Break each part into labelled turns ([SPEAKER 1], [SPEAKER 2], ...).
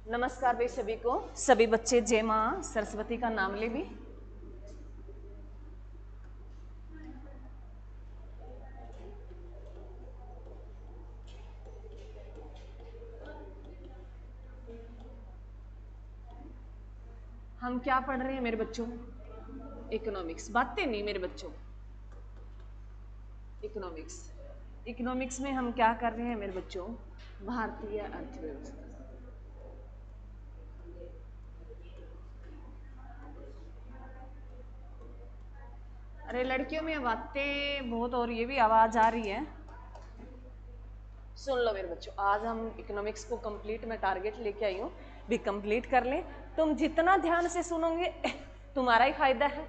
[SPEAKER 1] नमस्कार भाई सभी को। सभी बच्चे जय माँ सरस्वती का नाम ले भी। हम क्या पढ़ रहे हैं मेरे बच्चों? इकोनॉमिक्स। बातें नहीं मेरे बच्चों, इकोनॉमिक्स। इकोनॉमिक्स में हम क्या कर रहे हैं मेरे बच्चों? भारतीय अर्थव्यवस्था। अरे लड़कियों में बातें बहुत और ये भी आवाज आ रही है। सुन लो मेरे बच्चों, आज हम इकोनॉमिक्स को कंप्लीट में टारगेट लेके आई हूँ, भी कंप्लीट कर लें। तुम जितना ध्यान से सुनोगे तुम्हारा ही फायदा है।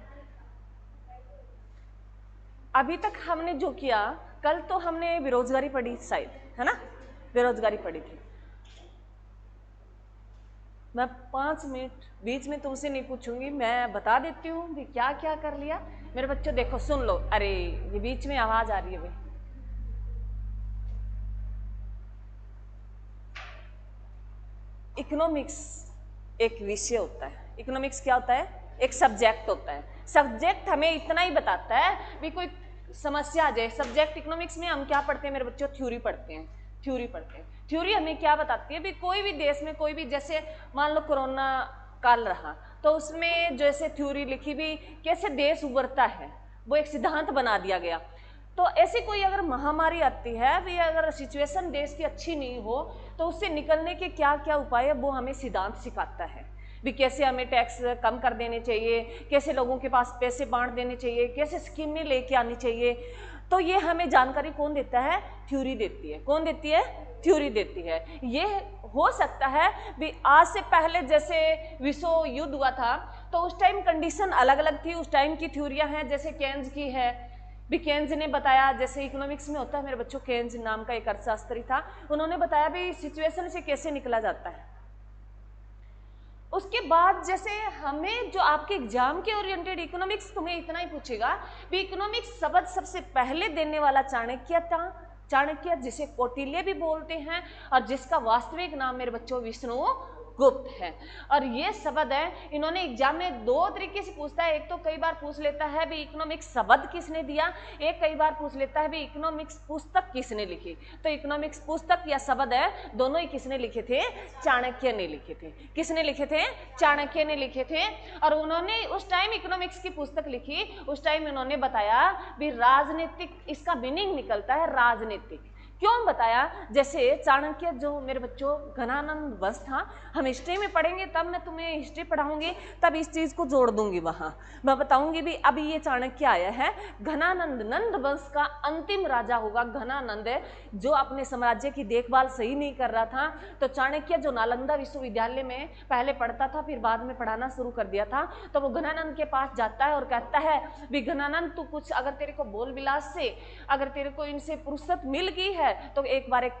[SPEAKER 1] अभी तक हमने जो किया, कल तो हमने बेरोजगारी पढ़ी शायद, है ना? बेरोजगारी पढ़ी थी। मैं 5 मिनट बीच में तुमसे नहीं पूछूंगी, मैं बता देती हूँ भी क्या क्या कर लिया। मेरे बच्चों देखो सुन लो। अरे ये बीच में आवाज आ रही है भाई। इकोनॉमिक्स एक विषय होता है। इकोनॉमिक्स क्या होता है? एक सब्जेक्ट होता है। सब्जेक्ट हमें इतना ही बताता है भी कोई समस्या आ जाए। सब्जेक्ट इकोनॉमिक्स में हम क्या पढ़ते हैं मेरे बच्चों? थ्योरी पढ़ते हैं। थ्योरी पढ़ते हैं। थ्योरी हमें क्या बताती है भी कोई भी देश में कोई भी, जैसे मान लो कोरोना काल रहा तो उसमें जैसे थ्योरी लिखी भी कैसे देश उभरता है, वो एक सिद्धांत बना दिया गया। तो ऐसी कोई अगर महामारी आती है भी, अगर सिचुएशन देश की अच्छी नहीं हो तो उससे निकलने के क्या क्या उपाय है वो हमें सिद्धांत सिखाता है भी कैसे हमें टैक्स कम कर देने चाहिए, कैसे लोगों के पास पैसे बांट देने चाहिए, कैसे स्कीमें लेके आनी चाहिए। तो ये हमें जानकारी कौन देता है? थ्योरी देती है। कौन देती है? थ्योरी देती है। ये हो सकता है भी आज से पहले जैसे विश्व युद्ध हुआ था तो उस टाइम कंडीशन अलग अलग थी। उस टाइम की थ्योरियां हैं, जैसे केन्स की है भी। केन्स ने बताया, जैसे इकोनॉमिक्स में होता है मेरे बच्चों, केन्स नाम का एक अर्थशास्त्री था, उन्होंने बताया भी सिचुएशन से कैसे निकला जाता है। उसके बाद जैसे हमें जो आपके एग्जाम के ओरिएंटेड इकोनॉमिक्स तुम्हें इतना ही पूछेगा भी इकोनॉमिक्स शब्द सबसे पहले देने वाला चाणक्य था। चाणक्य जिसे कौटिल्य भी बोलते हैं और जिसका वास्तविक नाम मेरे बच्चों विष्णु गुप्त है। और ये शब्द है, इन्होंने एग्जाम में 2 तरीके से पूछता है। एक तो कई बार पूछ लेता है भी इकोनॉमिक्स शब्द किसने दिया, एक कई बार पूछ लेता है भी इकोनॉमिक्स पुस्तक किसने लिखी। तो इकोनॉमिक्स पुस्तक या शब्द है, दोनों ही किसने लिखे थे? चाणक्य ने लिखे थे। किसने लिखे थे? चाणक्य ने लिखे थे। और उन्होंने उस टाइम इकोनॉमिक्स की पुस्तक लिखी, उस टाइम उन्होंने बताया भी राजनीतिक, इसका मीनिंग निकलता है राजनीतिक। क्यों बताया? जैसे चाणक्य जो मेरे बच्चों घनानंद वंश था, हम हिस्ट्री में पढ़ेंगे तब मैं तुम्हें हिस्ट्री पढ़ाऊंगी, तब इस चीज को जोड़ दूंगी। वहां मैं बताऊंगी भी अभी ये चाणक्य आया है, घनानंद नंद वंश का अंतिम राजा होगा घनानंद, जो अपने साम्राज्य की देखभाल सही नहीं कर रहा था। तो चाणक्य जो नालंदा विश्वविद्यालय में पहले पढ़ता था, फिर बाद में पढ़ाना शुरू कर दिया था, तो वो घनानंद के पास जाता है और कहता है भी घनानंद तू कुछ अगर तेरे को बोल विलास से, अगर तेरे को इनसे फुर्सत मिल गई है तो एक बार एक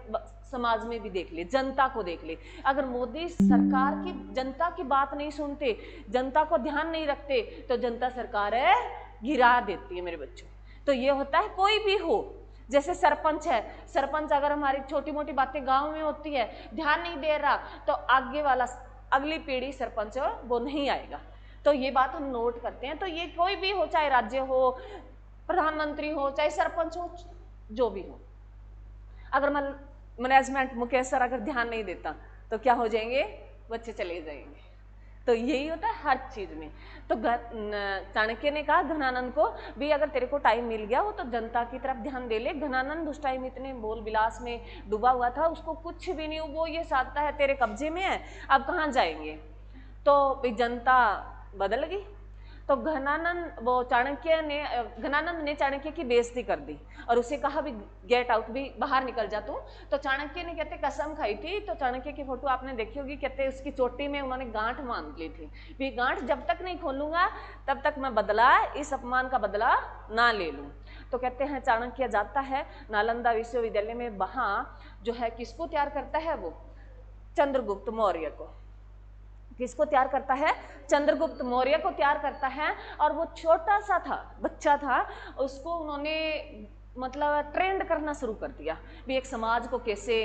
[SPEAKER 1] समाज में भी देख ले, जनता को देख ले। अगर मोदी सरकार की जनता की बात नहीं सुनते, जनता को ध्यान नहीं रखते, तो जनता सरकार है गिरा देती है मेरे बच्चों। तो ये होता है कोई भी हो, जैसे सरपंच है, सरपंच अगर हमारी छोटी मोटी बातें गांव में होती है, ध्यान नहीं दे रहा, तो आगे वाला अगली पीढ़ी सरपंच वो नहीं आएगा। तो ये बात हम नोट करते हैं। तो ये कोई भी हो, चाहे राज्य हो, प्रधानमंत्री हो, चाहे सरपंच हो, जो भी हो, अगर मैनेजमेंट मुकेश सर अगर ध्यान नहीं देता तो क्या हो जाएंगे? बच्चे चले जाएंगे। तो यही होता है हर चीज में। तो चाणक्य ने कहा धनानंद को भी अगर तेरे को टाइम मिल गया हो तो जनता की तरफ ध्यान दे ले। धनानंद उस टाइम इतने बोल विलास में डूबा हुआ था, उसको कुछ भी नहीं, वो ये साधता है तेरे कब्जे में है, अब कहाँ जाएंगे। तो भाई जनता बदल गई। तो घनानंद ने चाणक्य की बेइज्जती कर दी और उसे कहा भी गेट आउट, भी बाहर निकल जा तू। तो चाणक्य ने कहते कसम खाई थी। तो चाणक्य की फोटो आपने देखी होगी, कहते उसकी चोटी में उन्होंने गांठ बांध ली थी, भी गांठ जब तक नहीं खोलूंगा तब तक मैं बदला, इस अपमान का बदला ना ले लूं। तो कहते हैं चाणक्य जाता है नालंदा विश्वविद्यालय में, वहां जो है किसको तैयार करता है? वो चंद्रगुप्त मौर्य को। किसको तैयार करता है? चंद्रगुप्त मौर्य को तैयार करता है। और वो छोटा सा था, बच्चा था, उसको उन्होंने मतलब ट्रेंड करना शुरू कर दिया भी एक समाज को कैसे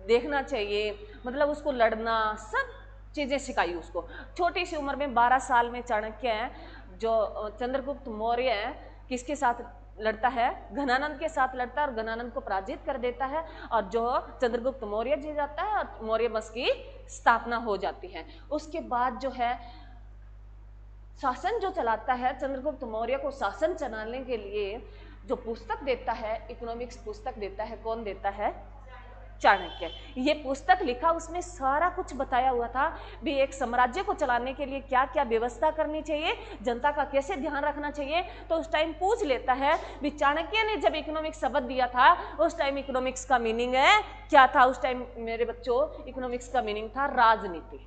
[SPEAKER 1] देखना चाहिए, मतलब उसको लड़ना, सब चीजें सिखाई उसको। छोटी सी उम्र में 12 साल में चाणक्य है जो चंद्रगुप्त मौर्य है, किसके साथ लड़ता है? घनानंद के साथ लड़ता है और घनानंद को पराजित कर देता है, और जो चंद्रगुप्त मौर्य जीत जाता है और मौर्य वंश की स्थापना हो जाती है। उसके बाद जो है शासन जो चलाता है, चंद्रगुप्त मौर्य को शासन चलाने के लिए जो पुस्तक देता है, इकोनॉमिक्स पुस्तक देता है, कौन देता है? चाणक्य। ये पुस्तक लिखा, उसमें सारा कुछ बताया हुआ था भी एक साम्राज्य को चलाने के लिए क्या क्या व्यवस्था करनी चाहिए, जनता का कैसे ध्यान रखना चाहिए। तो उस टाइम पूछ लेता है भी चाणक्य ने जब इकोनॉमिक्स शब्द दिया था, उस टाइम इकोनॉमिक्स का मीनिंग है क्या था? उस टाइम मेरे बच्चों इकोनॉमिक्स का मीनिंग था राजनीति।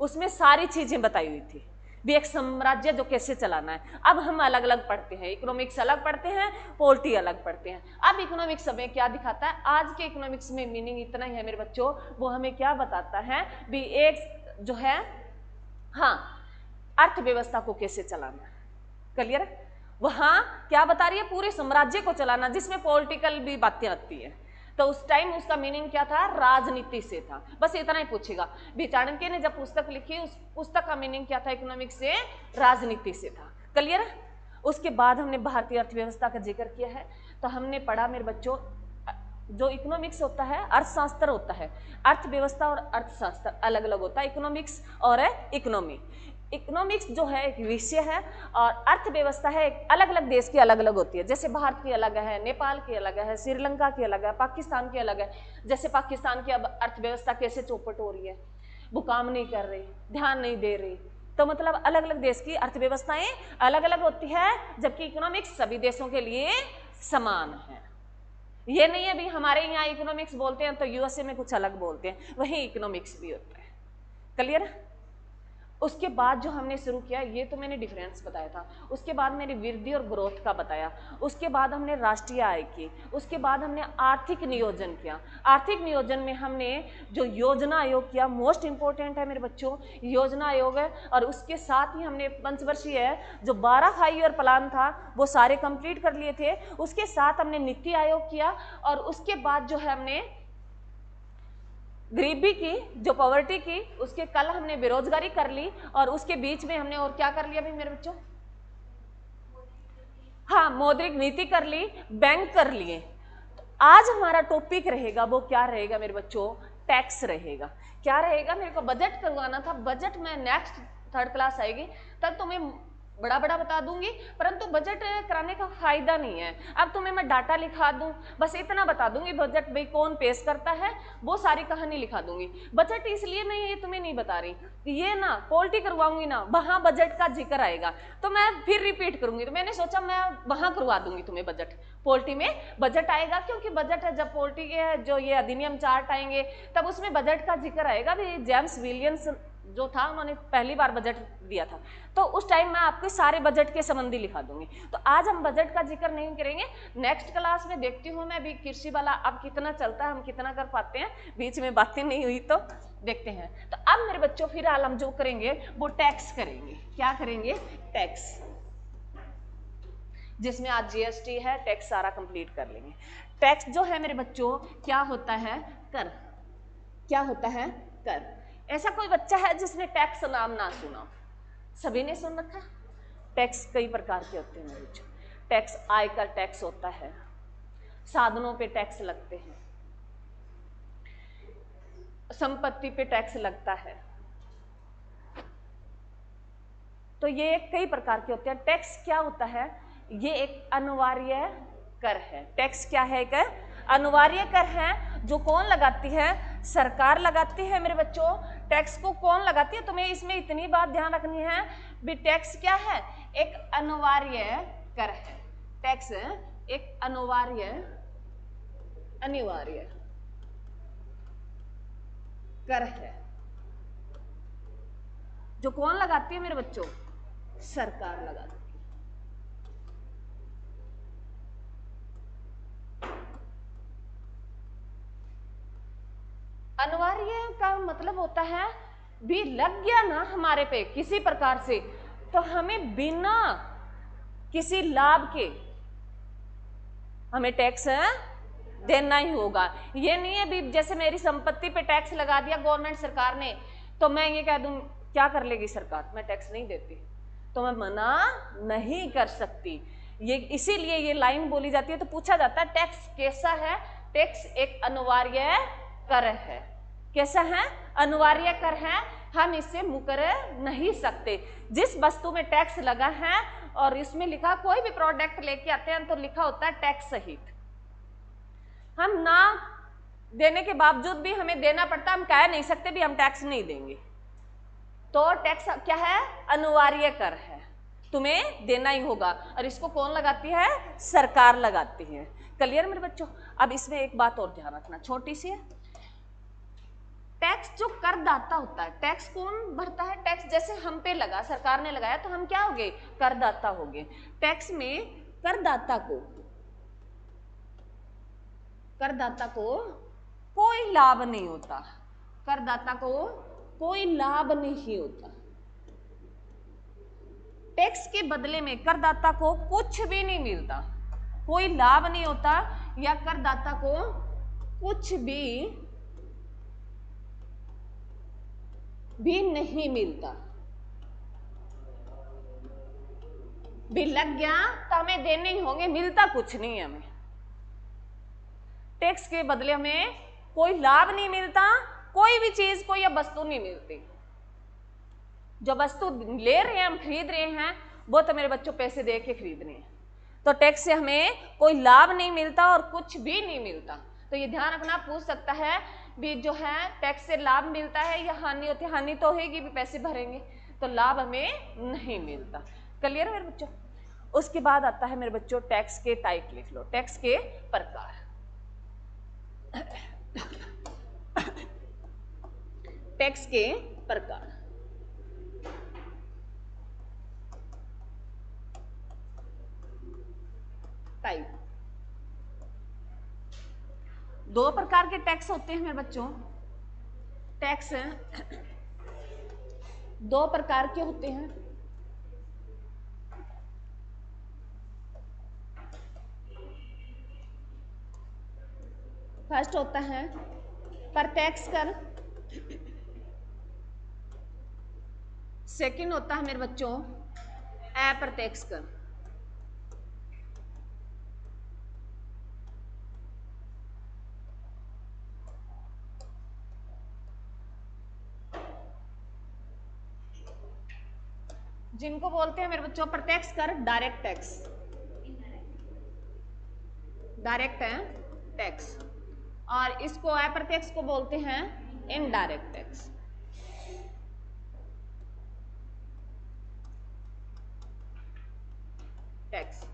[SPEAKER 1] उसमें सारी चीजें बताई हुई थी भी एक साम्राज्य जो कैसे चलाना है। अब हम अलग अलग पढ़ते हैं, इकोनॉमिक्स अलग पढ़ते हैं, पॉलिटी अलग पढ़ते हैं। अब इकोनॉमिक्स हमें क्या दिखाता है? आज के इकोनॉमिक्स में मीनिंग इतना ही है मेरे बच्चों, वो हमें क्या बताता है भी एक जो है, हाँ, अर्थव्यवस्था को कैसे चलाना है। क्लियर है? वहां क्या बता रही है? पूरे साम्राज्य को चलाना, जिसमें पॉलिटिकल भी बातें आती है। तो उस टाइम उसका मीनिंग क्या था? राजनीति से था। बस इतना ही पूछेगा भी चाणक्य ने जब पुस्तक लिखी, उस पुस्तक का मीनिंग क्या था? इकोनॉमिक्स से राजनीति से था। क्लियर है? उसके बाद हमने भारतीय अर्थव्यवस्था का जिक्र किया है। तो हमने पढ़ा मेरे बच्चों, जो इकोनॉमिक्स होता है अर्थशास्त्र होता है, अर्थव्यवस्था और अर्थशास्त्र अलग अलग होता है, इकोनॉमिक्स और इकोनॉमी। इकोनॉमिक्स जो है एक विषय है और अर्थव्यवस्था है एक अलग अलग देश की अलग अलग होती है। जैसे भारत की अलग है, नेपाल की अलग है, श्रीलंका की अलग है, पाकिस्तान की अलग है। जैसे पाकिस्तान की अब अर्थव्यवस्था कैसे चौपट हो रही है, वो काम नहीं कर रही, ध्यान नहीं दे रही। तो मतलब अलग अलग देश की अर्थव्यवस्थाएं अलग अलग होती है, जबकि इकोनॉमिक्स सभी देशों के लिए समान है। ये नहीं है भी हमारे यहाँ इकोनॉमिक्स बोलते हैं तो यूएसए में कुछ अलग बोलते हैं, वही इकोनॉमिक्स भी होता है। क्लियर है? उसके बाद जो हमने शुरू किया, ये तो मैंने डिफरेंस बताया था। उसके बाद मैंने वृद्धि और ग्रोथ का बताया। उसके बाद हमने राष्ट्रीय आय की। उसके बाद हमने आर्थिक नियोजन किया। आर्थिक नियोजन में हमने जो योजना आयोग किया, मोस्ट इंपॉर्टेंट है मेरे बच्चों योजना आयोग है। और उसके साथ ही हमने पंचवर्षीय जो 12 5 ईयर प्लान था वो सारे कंप्लीट कर लिए थे। उसके साथ हमने नीति आयोग किया और उसके बाद जो है हमने गरीबी की, जो पॉवर्टी की, उसके कल हमने बेरोजगारी कर ली और उसके बीच में हमने और क्या कर लिया भाई मेरे बच्चों? हाँ, मौद्रिक नीति कर ली, बैंक कर लिए। तो आज हमारा टॉपिक रहेगा वो क्या रहेगा मेरे बच्चों? टैक्स रहेगा। क्या रहेगा? मेरे को बजट करवाना था, बजट में नेक्स्ट 3rd क्लास आएगी तब तुम्हें बड़ा बड़ा बता दूंगी, परंतु बजट कराने का फायदा नहीं है। अब तुम्हें मैं डाटा लिखा दूं, बस इतना बता दूंगी बजट भाई कौन पेश करता है, वो सारी कहानी लिखा दूंगी। बजट इसलिए मैं ये तुम्हें नहीं बता रही, ये ना पॉलिटी करवाऊंगी ना, वहां बजट का जिक्र आएगा तो मैं फिर रिपीट करूंगी। तो मैंने सोचा मैं वहां करवा दूंगी तुम्हें बजट, पॉलिटी में बजट आएगा, क्योंकि बजट है जब पॉलिटी के जो ये अधिनियम चार्ट आएंगे तब उसमें बजट का जिक्र आएगा। भी जेम्स विलियम्स जो था उन्होंने पहली बार बजट दिया था, तो उस टाइम मैं आपके सारे बजट के संबंधी लिखा दूंगी। तो आज हम बजट का जिक्र नहीं करेंगे, नेक्स्ट क्लास में देखती हूँ मैं भी कृषि वाला अब कितना चलता है, हम कितना कर पाते हैं, बीच में बातें नहीं हुई तो देखते हैं। तो अब मेरे बच्चों फिलहाल हम जो करेंगे वो टैक्स करेंगे। क्या करेंगे? टैक्स, जिसमें आज जीएसटी है, टैक्स सारा कंप्लीट कर लेंगे। टैक्स जो है मेरे बच्चों क्या होता है? कर। क्या होता है? कर। ऐसा कोई बच्चा है जिसने टैक्स नाम ना सुना? सभी ने सुन रखा। टैक्स कई प्रकार के होते हैं बच्चों। टैक्स, आयकर टैक्स होता है, साधनों पे टैक्स लगते हैं, संपत्ति पे टैक्स लगता है। तो ये कई प्रकार के होते हैं। टैक्स क्या होता है? ये एक अनिवार्य कर है। टैक्स क्या है? एक अनिवार्य कर है जो कौन लगाती है? सरकार लगाती है मेरे बच्चों। टैक्स को कौन लगाती है? तुम्हें इसमें इतनी बात ध्यान रखनी है भी टैक्स क्या है? एक अनिवार्य कर है। टैक्स एक अनिवार्य कर है जो कौन लगाती है मेरे बच्चों? सरकार लगाती है। अनिवार्य का मतलब होता है भी लग गया ना हमारे पे किसी प्रकार से, तो हमें बिना किसी लाभ के हमें टैक्स देना ही होगा। ये नहीं है भी जैसे मेरी संपत्ति पे टैक्स लगा दिया गवर्नमेंट सरकार ने, तो मैं ये कह दूं क्या कर लेगी सरकार, मैं टैक्स नहीं देती, तो मैं मना नहीं कर सकती। ये इसीलिए ये लाइन बोली जाती है। तो पूछा जाता है टैक्स कैसा है? टैक्स एक अनिवार्य कर है। कैसा है? अनिवार्य कर है, हम इससे मुकर नहीं सकते। जिस वस्तु में टैक्स लगा है और इसमें लिखा, कोई भी प्रोडक्ट लेके आते हैं तो लिखा होता है टैक्स सहित, हम ना देने के बावजूद भी हमें देना पड़ता, हम कह नहीं सकते भी हम टैक्स नहीं देंगे। तो टैक्स क्या है? अनिवार्य कर है, तुम्हें देना ही होगा। और इसको कौन लगाती है? सरकार लगाती है। क्लियर मेरे बच्चों? अब इसमें एक बात और ध्यान रखना, छोटी सी है। टैक्स जो करदाता होता है, टैक्स कौन भरता है? टैक्स जैसे हम पे लगा, सरकार ने लगाया, तो हम क्या हो गए? करदाता हो गए। टैक्स में करदाता को कोई लाभ नहीं होता, करदाता को कोई लाभ नहीं होता। टैक्स के बदले में करदाता को कुछ भी नहीं मिलता, कोई लाभ नहीं होता, या करदाता को कुछ भी नहीं मिलता। भी लग गया तो हमें देने ही होंगे, मिलता कुछ नहीं है हमें। टैक्स के बदले हमें कोई लाभ नहीं मिलता, कोई भी चीज, कोई अब वस्तु नहीं मिलती। जो वस्तु ले रहे हैं, हम खरीद रहे हैं, वो तो मेरे बच्चों पैसे दे के खरीद रहे हैं। तो टैक्स से हमें कोई लाभ नहीं मिलता और कुछ भी नहीं मिलता। तो ये ध्यान रखना, पूछ सकता है भी जो है टैक्स से लाभ मिलता है या हानि होती है? हानि तो होगी, भी पैसे भरेंगे, तो लाभ हमें नहीं मिलता। क्लियर मेरे बच्चों? उसके बाद आता है मेरे बच्चों टैक्स के टाइप, लिख लो, टैक्स के प्रकार। टैक्स के प्रकार, टाइप। दो प्रकार के टैक्स होते हैं मेरे बच्चों। टैक्स दो प्रकार के होते हैं। फर्स्ट होता है प्रत्यक्ष कर, सेकंड होता है मेरे बच्चों अप्रत्यक्ष कर। जिनको बोलते हैं मेरे बच्चों प्रत्यक्ष कर, डायरेक्ट टैक्स, डायरेक्ट है टैक्स, और इसको अप्रत्यक्ष को बोलते हैं इनडायरेक्ट टैक्स। टैक्स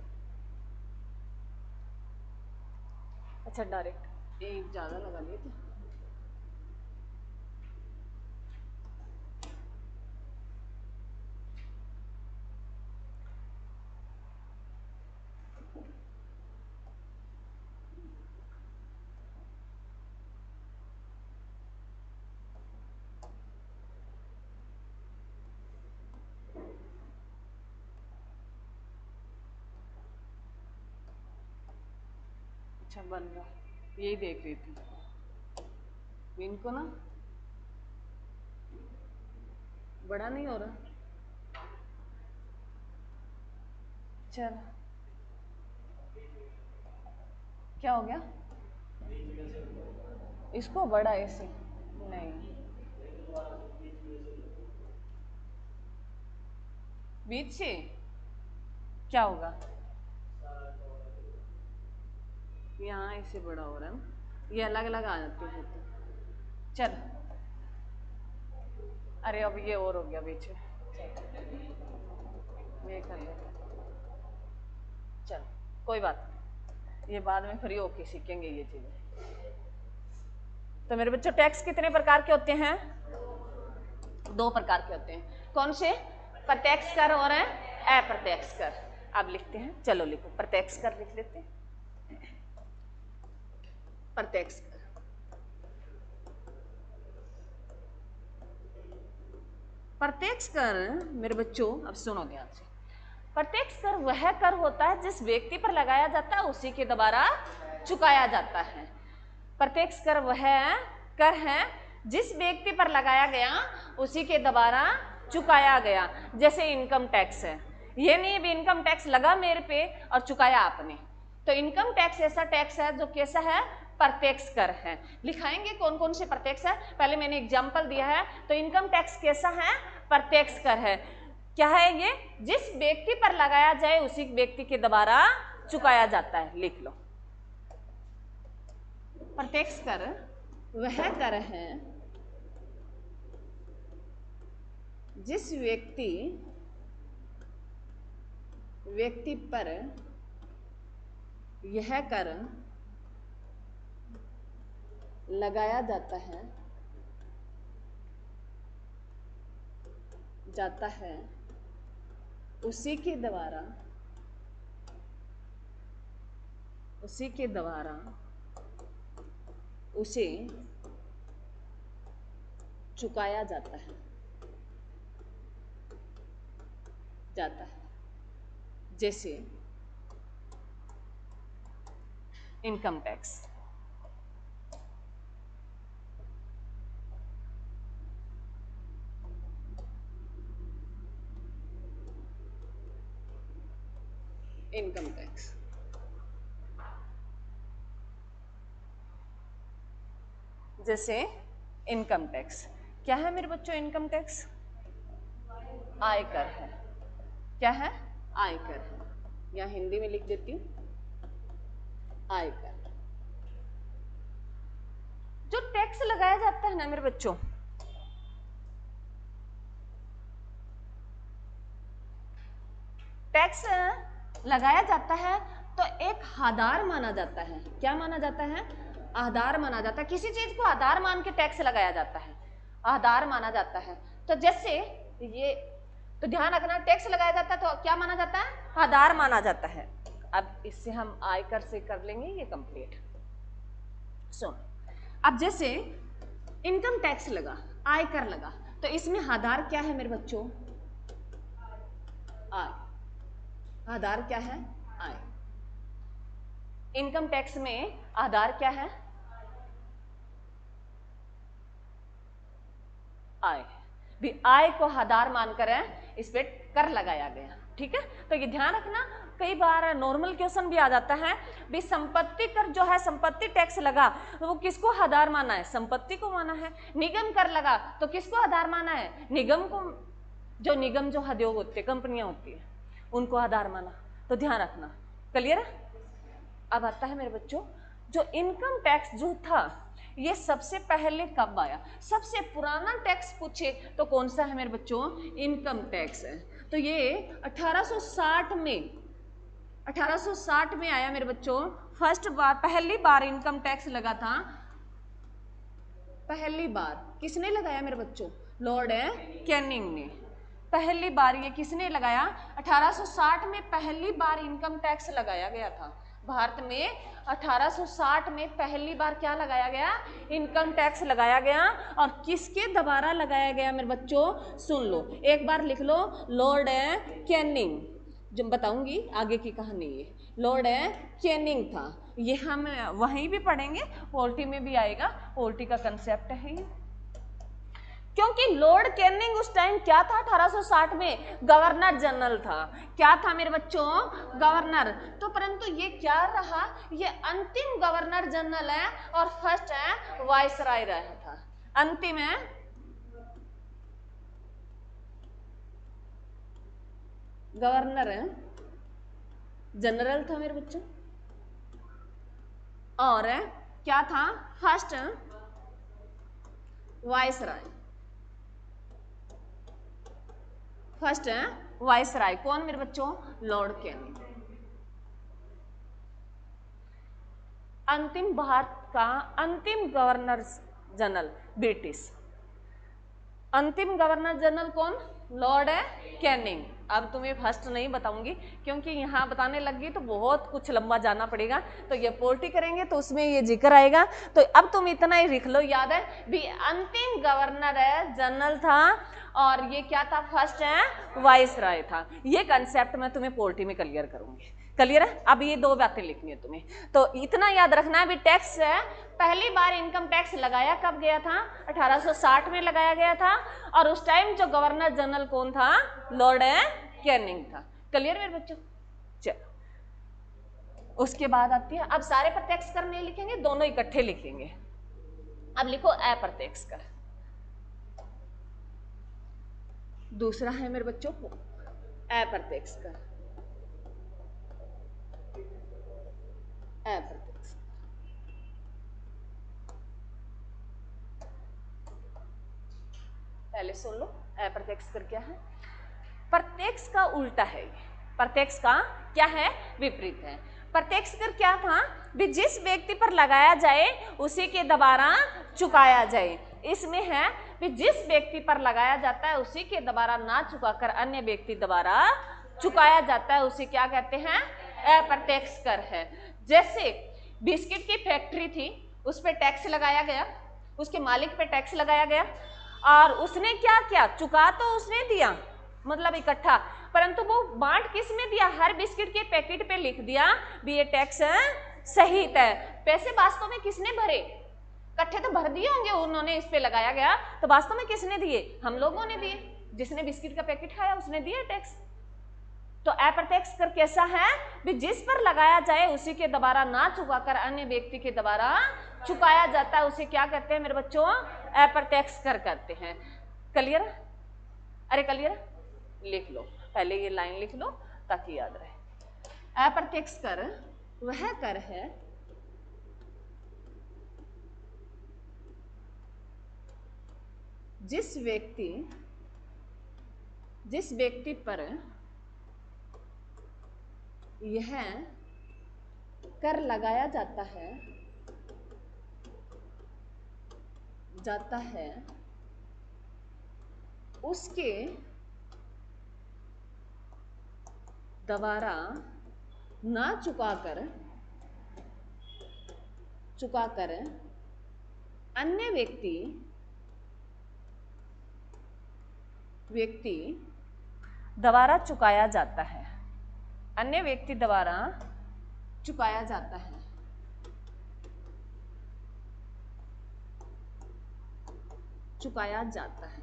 [SPEAKER 1] अच्छा, डायरेक्ट एक ज्यादा लगा लिए थे। अच्छा बन रहा, यही देख रही थी इनको ना, बड़ा नहीं हो रहा। चल क्या हो गया? इसको बड़ा ऐसे नहीं, बीच से क्या होगा? यहाँ ऐसे बड़ा हो रहा है ना, ये अलग अलग आ जाते हैं। चल, अरे अब ये और हो गया बीच में, ये कर ले। चल कोई बात नहीं, ये बाद में फ्री होके सीखेंगे ये चीजें। तो मेरे बच्चों टैक्स कितने प्रकार के होते हैं? दो प्रकार के होते हैं। कौन से? प्रत्यक्ष कर और अप्रत्यक्ष कर। अब लिखते हैं, चलो लिखो, प्रत्यक्ष कर लिख लेते हैं। प्रत्यक्ष कर, प्रत्यक्ष कर मेरे बच्चों अब सुनो ध्यान से। प्रत्यक्ष कर वह कर होता है जिस व्यक्ति पर लगाया जाता है उसी के द्वारा चुकाया जाता है। प्रत्यक्ष कर वह कर है जिस व्यक्ति पर लगाया गया उसी के द्वारा चुकाया गया। जैसे इनकम टैक्स है, ये नहीं भी इनकम टैक्स लगा मेरे पे और चुकाया आपने, तो इनकम टैक्स ऐसा टैक्स है जो कैसा है, प्रत्यक्ष कर है। लिखाएंगे कौन कौन से प्रत्यक्ष है, पहले मैंने एग्जांपल दिया है। तो इनकम टैक्स कैसा है, प्रत्यक्ष कर है। क्या है ये, जिस व्यक्ति पर लगाया जाए उसी व्यक्ति के द्वारा चुकाया जाता है। लिख लो, प्रत्यक्ष कर वह कर है जिस व्यक्ति पर यह कर लगाया जाता है उसी के द्वारा उसे चुकाया जाता है जैसे इनकम टैक्स। इनकम टैक्स जैसे इनकम टैक्स क्या है मेरे बच्चों, इनकम टैक्स आयकर है। क्या है, आयकर है। या हिंदी में लिख देती हूँ, आयकर। जो टैक्स लगाया जाता है ना मेरे बच्चों, टैक्स लगाया जाता है तो एक आधार माना जाता है। क्या माना जाता है, आधार माना जाता है। किसी चीज को आधार मान के टैक्स लगाया जाता है, आधार माना जाता है। तो जैसे ये, तो ध्यान रखना, टैक्स लगाया जाता है तो क्या माना जाता है, आधार माना जाता है। अब इससे हम आयकर से कर लेंगे ये कंप्लीट। सुन, अब जैसे इनकम टैक्स लगा, आयकर लगा, तो इसमें आधार क्या है मेरे बच्चों, आय। आधार क्या है, आय। इनकम टैक्स में आधार क्या है, आय। भी आय को आधार मानकर इस पे कर लगाया गया। ठीक है, तो ये ध्यान रखना, कई बार नॉर्मल क्वेश्चन भी आ जाता है भी संपत्ति कर जो है, संपत्ति टैक्स लगा तो वो किसको आधार माना है, संपत्ति को माना है। निगम कर लगा तो किसको आधार माना है, निगम को। जो निगम जो उद्योग होते हैं, कंपनियां होती है, उनको आधार माना। तो ध्यान रखना, क्लियर है। अब आता है मेरे बच्चों, जो इनकम टैक्स जो था ये सबसे पहले कब आया, सबसे पुराना टैक्स पूछे तो कौन सा है मेरे बच्चों, इनकम टैक्स है। तो ये 1860 में आया मेरे बच्चों, फर्स्ट बार, पहली बार इनकम टैक्स लगा था। पहली बार किसने लगाया मेरे बच्चों, लॉर्ड कैनिंग ने। पहली बार ये किसने लगाया, 1860 में पहली बार इनकम टैक्स लगाया गया था भारत में। 1860 में पहली बार क्या लगाया गया, इनकम टैक्स लगाया गया। और किसके द्वारा लगाया गया मेरे बच्चों, सुन लो, एक बार लिख लो, लॉर्ड कैनिंग। जब बताऊंगी आगे की कहानी, ये लॉर्ड कैनिंग था। ये हम वहीं भी पढ़ेंगे, पॉलिटी में भी आएगा, पॉलिटी का कंसेप्ट है ये। क्योंकि लॉर्ड कैनिंग उस टाइम क्या था, 1860 में गवर्नर जनरल था। क्या था मेरे बच्चों, गवर्नर। तो परंतु ये क्या रहा, ये अंतिम गवर्नर जनरल है और फर्स्ट है वाइसराय रहा था। अंतिम है गवर्नर है, जनरल था मेरे बच्चों, और क्या था, फर्स्ट वाइसराय। फर्स्ट है वाइसराय, कौन मेरे बच्चों, लॉर्ड कैनिंग। अंतिम भारत का अंतिम गवर्नर जनरल ब्रिटिश। अंतिम गवर्नर जनरल कौन, लॉर्ड कैनिंग। अब तुम्हें फर्स्ट नहीं बताऊंगी क्योंकि यहाँ बताने लगी तो बहुत कुछ लंबा जाना पड़ेगा। तो ये पॉलिटी करेंगे तो उसमें ये जिक्र आएगा। तो अब तुम इतना ही लिख लो, याद है भी अंतिम गवर्नर जनरल था और ये क्या था, फर्स्ट है वाइसराय था। ये कंसेप्ट मैं तुम्हें पॉलिटी में क्लियर करूंगी। क्लियर है? अब ये दो बातें लिखनी है तुम्हें, तो इतना याद रखना है भी टैक्स है, पहली बार इनकम टैक्स लगाया कब गया था? 1860 में लगाया गया था, और उस टाइम जो गवर्नर जनरल कौन था? लॉर्ड कैनिंग था। क्लियर मेरे बच्चों? चलो उसके बाद आती है, अब सारे प्रत्यक्ष कर नहीं लिखेंगे, दोनों इकट्ठे लिखेंगे। अब लिखो अप्रत्यक्ष कर। दूसरा है मेरे बच्चों अप्रत्यक्ष कर। अप्रत्यक्ष पहले सुन लो, अप्रत्यक्ष कर क्या है? प्रत्यक्ष का उल्टा है ये। प्रत्यक्ष का क्या है? विपरीत है। प्रत्यक्ष कर क्या था? भी जिस व्यक्ति पर लगाया जाए उसी के दोबारा चुकाया जाए। इसमें है भी जिस व्यक्ति पर लगाया जाता है उसी के दोबारा ना चुकाकर अन्य व्यक्ति दोबारा चुकाया जाता है, उसे क्या कहते हैं? अप्रत्यक्ष कर है। जैसे बिस्किट की फैक्ट्री थी, उस पर टैक्स लगाया गया, उसके मालिक पे टैक्स लगाया गया, और उसने क्या किया? चुका तो उसने दिया, मतलब इकट्ठा, परंतु वो बांट किस में दिया? हर बिस्किट के पैकेट पे लिख दिया भी ये टैक्स सहित है। पैसे वास्तव में किसने भरे? इकट्ठे तो भर दिए होंगे उन्होंने, इस पे लगाया गया, तो वास्तव में किसने दिए? हम लोगों ने दिए। जिसने बिस्किट का पैकेट खाया उसने दिया टैक्स। तो अप्रत्यक्ष कर कैसा है? भी जिस पर लगाया जाए उसी के दोबारा ना चुकाकर अन्य व्यक्ति के दोबारा चुकाया जाता है, उसे क्या कहते हैं मेरे बच्चों? अप्रत्यक्ष कर कहते हैं। क्लियर? अरे क्लियर? लिख लो, पहले ये लाइन लिख लो ताकि याद रहे। अप्रत्यक्ष कर वह कर है जिस व्यक्ति पर यह कर लगाया जाता है उसके दोबारा ना चुकाकर अन्य व्यक्ति दोबारा चुकाया जाता है। अन्य व्यक्ति द्वारा चुकाया जाता है। चुकाया जाता है।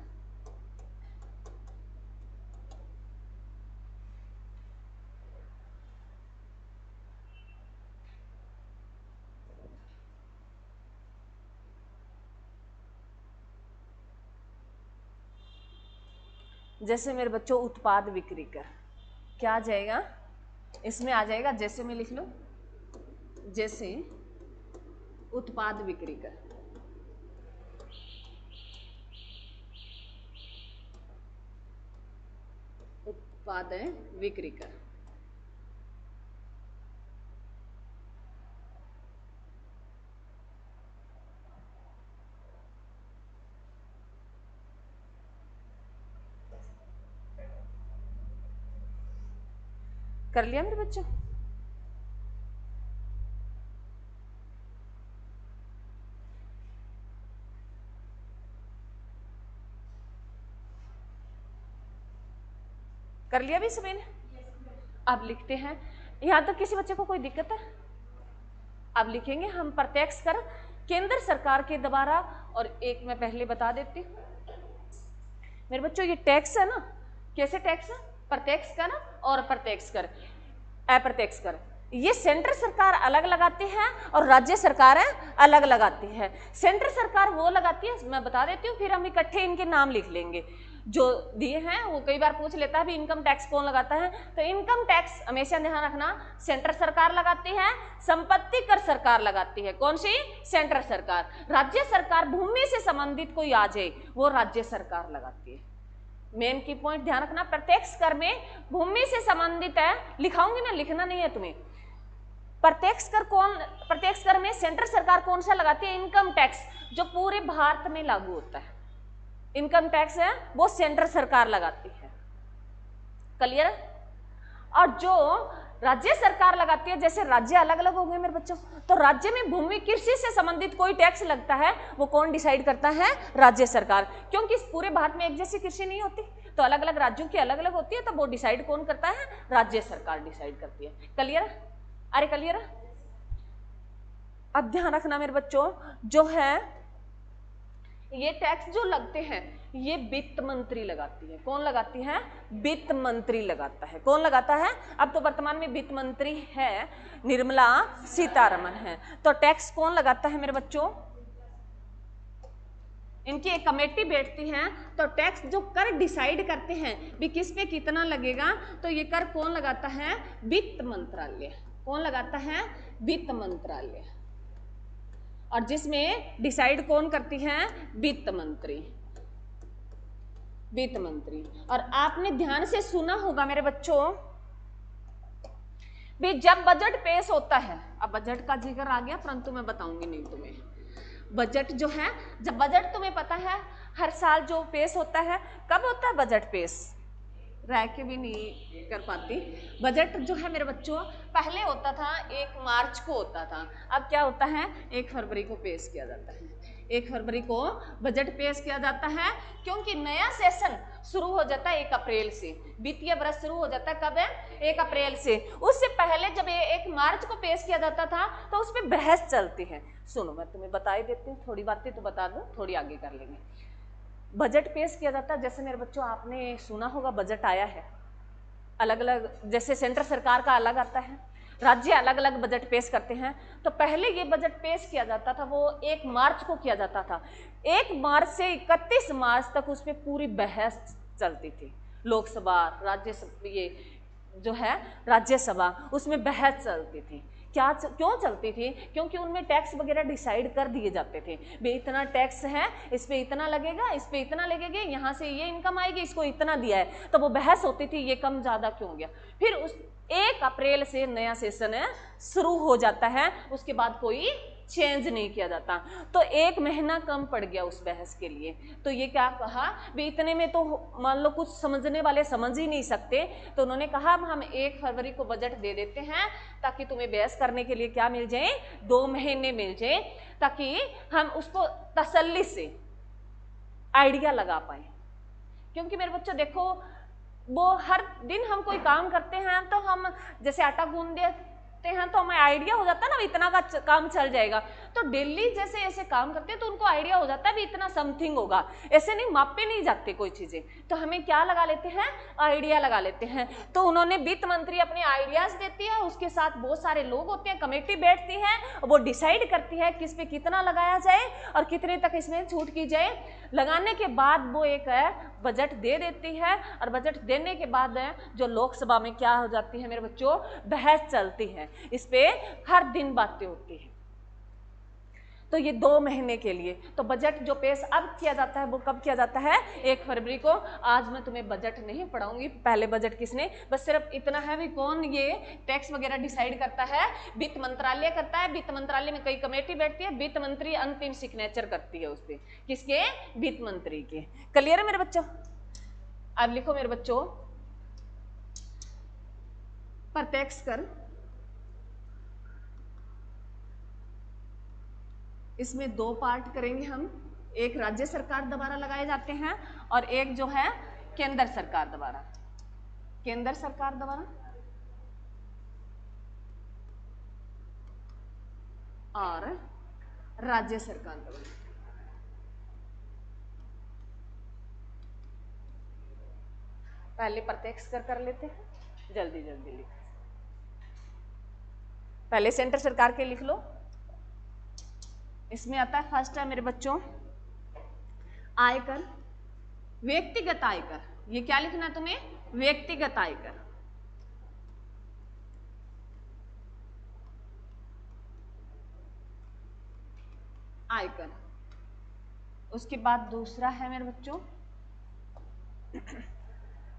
[SPEAKER 1] जैसे मेरे बच्चों उत्पाद बिक्री कर क्या आ जाएगा? इसमें आ जाएगा, जैसे में लिख लो, जैसे उत्पाद बिक्री कर। उत्पाद बिक्री कर। कर लिया मेरे बच्चों? कर लिया भी सभी ने? अब लिखते हैं। यहां तक किसी बच्चे को कोई दिक्कत है? अब लिखेंगे हम प्रत्यक्ष कर केंद्र सरकार के द्वारा, और एक मैं पहले बता देती हूँ मेरे बच्चों, ये टैक्स है ना, कैसे टैक्स है? प्रत्यक्ष कर और अप्रत्यक्ष कर। अप्रत्यक्ष कर ये सेंट्रल सरकार अलग लगाती है और राज्य सरकारें अलग लगाती है। सेंट्रल सरकार वो लगाती है, मैं बता देती हूँ, फिर हम इकट्ठे इनके नाम लिख लेंगे जो दिए हैं। वो कई बार पूछ लेता है भी इनकम टैक्स कौन लगाता है, तो इनकम टैक्स हमेशा ध्यान रखना सेंट्रल सरकार लगाती है। संपत्ति कर सरकार लगाती है। कौन सी? सेंट्रल सरकार। राज्य सरकार भूमि से संबंधित कोई आ जाए वो राज्य सरकार लगाती है। मेन की पॉइंट ध्यान रखना, प्रत्यक्ष कर में भूमि से संबंधित है, लिखाऊंगी ना, लिखना नहीं है तुम्हें। प्रत्यक्ष कर में सेंट्रल सरकार कौन सा लगाती है? इनकम टैक्स, जो पूरे भारत में लागू होता है। इनकम टैक्स है वो सेंट्रल सरकार लगाती है। क्लियर? और जो राज्य सरकार लगाती है, जैसे राज्य अलग अलग हो गए मेरे बच्चों, तो राज्य में भूमि कृषि से संबंधित कोई टैक्स लगता है वो कौन डिसाइड करता है? राज्य सरकार। क्योंकि इस पूरे भारत में एक जैसी कृषि नहीं होती, तो तो अलग अलग राज्यों की अलग अलग होती है, तो वो डिसाइड कौन करता है? राज्य सरकार डिसाइड करती है। क्लियर? अरे क्लियर? अब ध्यान रखना मेरे बच्चों, जो है ये टैक्स जो लगते हैं ये वित्त मंत्री लगाती है। कौन लगाती है? वित्त मंत्री लगाता है। कौन लगाता है? अब तो वर्तमान में वित्त मंत्री है निर्मला सीतारमण है। तो टैक्स कौन लगाता है मेरे बच्चों? इनकी एक कमेटी बैठती है, तो टैक्स जो कर डिसाइड करते हैं भी किस पे कितना लगेगा, तो ये कर कौन लगाता है? वित्त मंत्रालय। कौन लगाता है? वित्त मंत्रालय। और जिसमें डिसाइड कौन करती है? वित्त मंत्री। वित्त मंत्री। और आपने ध्यान से सुना होगा मेरे बच्चों भी जब बजट पेश होता है, अब बजट का जिक्र आ गया परंतु मैं बताऊंगी नहीं तुम्हें। बजट जो है, जब बजट तुम्हें पता है हर साल जो पेश होता है, कब होता है बजट पेश? रह के भी नहीं कर पाती। बजट जो है मेरे बच्चों पहले होता था 1 मार्च को होता था, अब क्या होता है 1 फरवरी को पेश किया जाता है। 1 फरवरी को बजट पेश किया जाता है, क्योंकि नया सेशन शुरू हो जाता है 1 अप्रैल से। वित्तीय वर्ष शुरू हो जाता है कब है? 1 अप्रैल से। उससे पहले जब 1 मार्च को पेश किया जाता था तो उस पर बहस चलती है। सुनो मैं तुम्हें बता ही देती हूँ, थोड़ी बातें तो बता दूं, थोड़ी आगे कर लेंगे। बजट पेश किया जाता है, जैसे मेरे बच्चों आपने सुना होगा बजट आया है अलग अलग, जैसे सेंट्रल सरकार का अलग आता है, राज्य अलग अलग बजट पेश करते हैं। तो पहले ये बजट पेश किया जाता था वो 1 मार्च को किया जाता था। 1 मार्च से 31 मार्च तक उस पर पूरी बहस चलती थी। लोकसभा, राज्यसभा, ये जो है राज्यसभा, उसमें बहस चलती थी। क्यों चलती थी? क्योंकि उनमें टैक्स वगैरह डिसाइड कर दिए जाते थे, भाई इतना टैक्स है, इस पे इतना लगेगा, इस पे इतना लगेगा, यहाँ से ये इनकम आएगी, इसको इतना दिया है। तो वो बहस होती थी ये कम ज़्यादा क्यों हो गया। फिर उस 1 अप्रैल से नया सेशन शुरू हो जाता है, उसके बाद कोई चेंज नहीं किया जाता। तो 1 महीना कम पड़ गया उस बहस के लिए। तो ये क्या कहा भी इतने में तो मान लो कुछ समझने वाले समझ ही नहीं सकते, तो उन्होंने कहा हम 1 फरवरी को बजट दे देते हैं ताकि तुम्हें बहस करने के लिए क्या मिल जाए? 2 महीने मिल जाए, ताकि हम उसको तसल्ली से आइडिया लगा पाए। क्योंकि मेरे बच्चों देखो, वो हर दिन हम कोई काम करते हैं तो हम जैसे आटा गूंद देते हैं तो हमें आइडिया हो जाता है ना इतना का काम चल जाएगा। तो डेली जैसे ऐसे काम करते हैं तो उनको आइडिया हो जाता है भी इतना समथिंग होगा, ऐसे नहीं मापे नहीं जाते कोई चीजें। तो हमें क्या लगा लेते हैं? आइडिया लगा लेते हैं। तो उन्होंने वित्त मंत्री अपने आइडियाज देती है, उसके साथ बहुत सारे लोग होते हैं, कमेटी बैठती है, वो डिसाइड करती है किस पे कितना लगाया जाए और कितने तक इसमें छूट की जाए। लगाने के बाद वो एक बजट दे देती है, और बजट देने के बाद जो लोकसभा में क्या हो जाती है मेरे बच्चों? बहस चलती है, इस पे हर दिन बातें होती है। तो ये 2 महीने के लिए। तो बजट जो पेश अब किया जाता है वो कब किया जाता है? 1 फरवरी को। आज मैं तुम्हें बजट नहीं पढ़ाऊंगी, पहले बजट किसने, बस सिर्फ इतना है भी कौन ये टैक्स वगैरह डिसाइड करता है? वित्त मंत्रालय करता है। वित्त मंत्रालय में कई कमेटी बैठती है, वित्त मंत्री अंतिम सिग्नेचर करती है उस पर। किसके? वित्त मंत्री के। क्लियर है मेरे बच्चों? अब लिखो मेरे बच्चों, प्रत्यक्ष कर, इसमें 2 पार्ट करेंगे हम। एक राज्य सरकार द्वारा लगाए जाते हैं और एक जो है केंद्र सरकार द्वारा। केंद्र सरकार द्वारा और राज्य सरकार द्वारा। पहले प्रत्यक्ष कर लेते हैं, जल्दी जल्दी लिख। पहले सेंटर सरकार के लिख लो। इसमें आता है फर्स्ट है मेरे बच्चों आयकर, व्यक्तिगत आयकर। ये क्या लिखना है तुम्हें? व्यक्तिगत आयकर। आयकर। उसके बाद दूसरा है मेरे बच्चों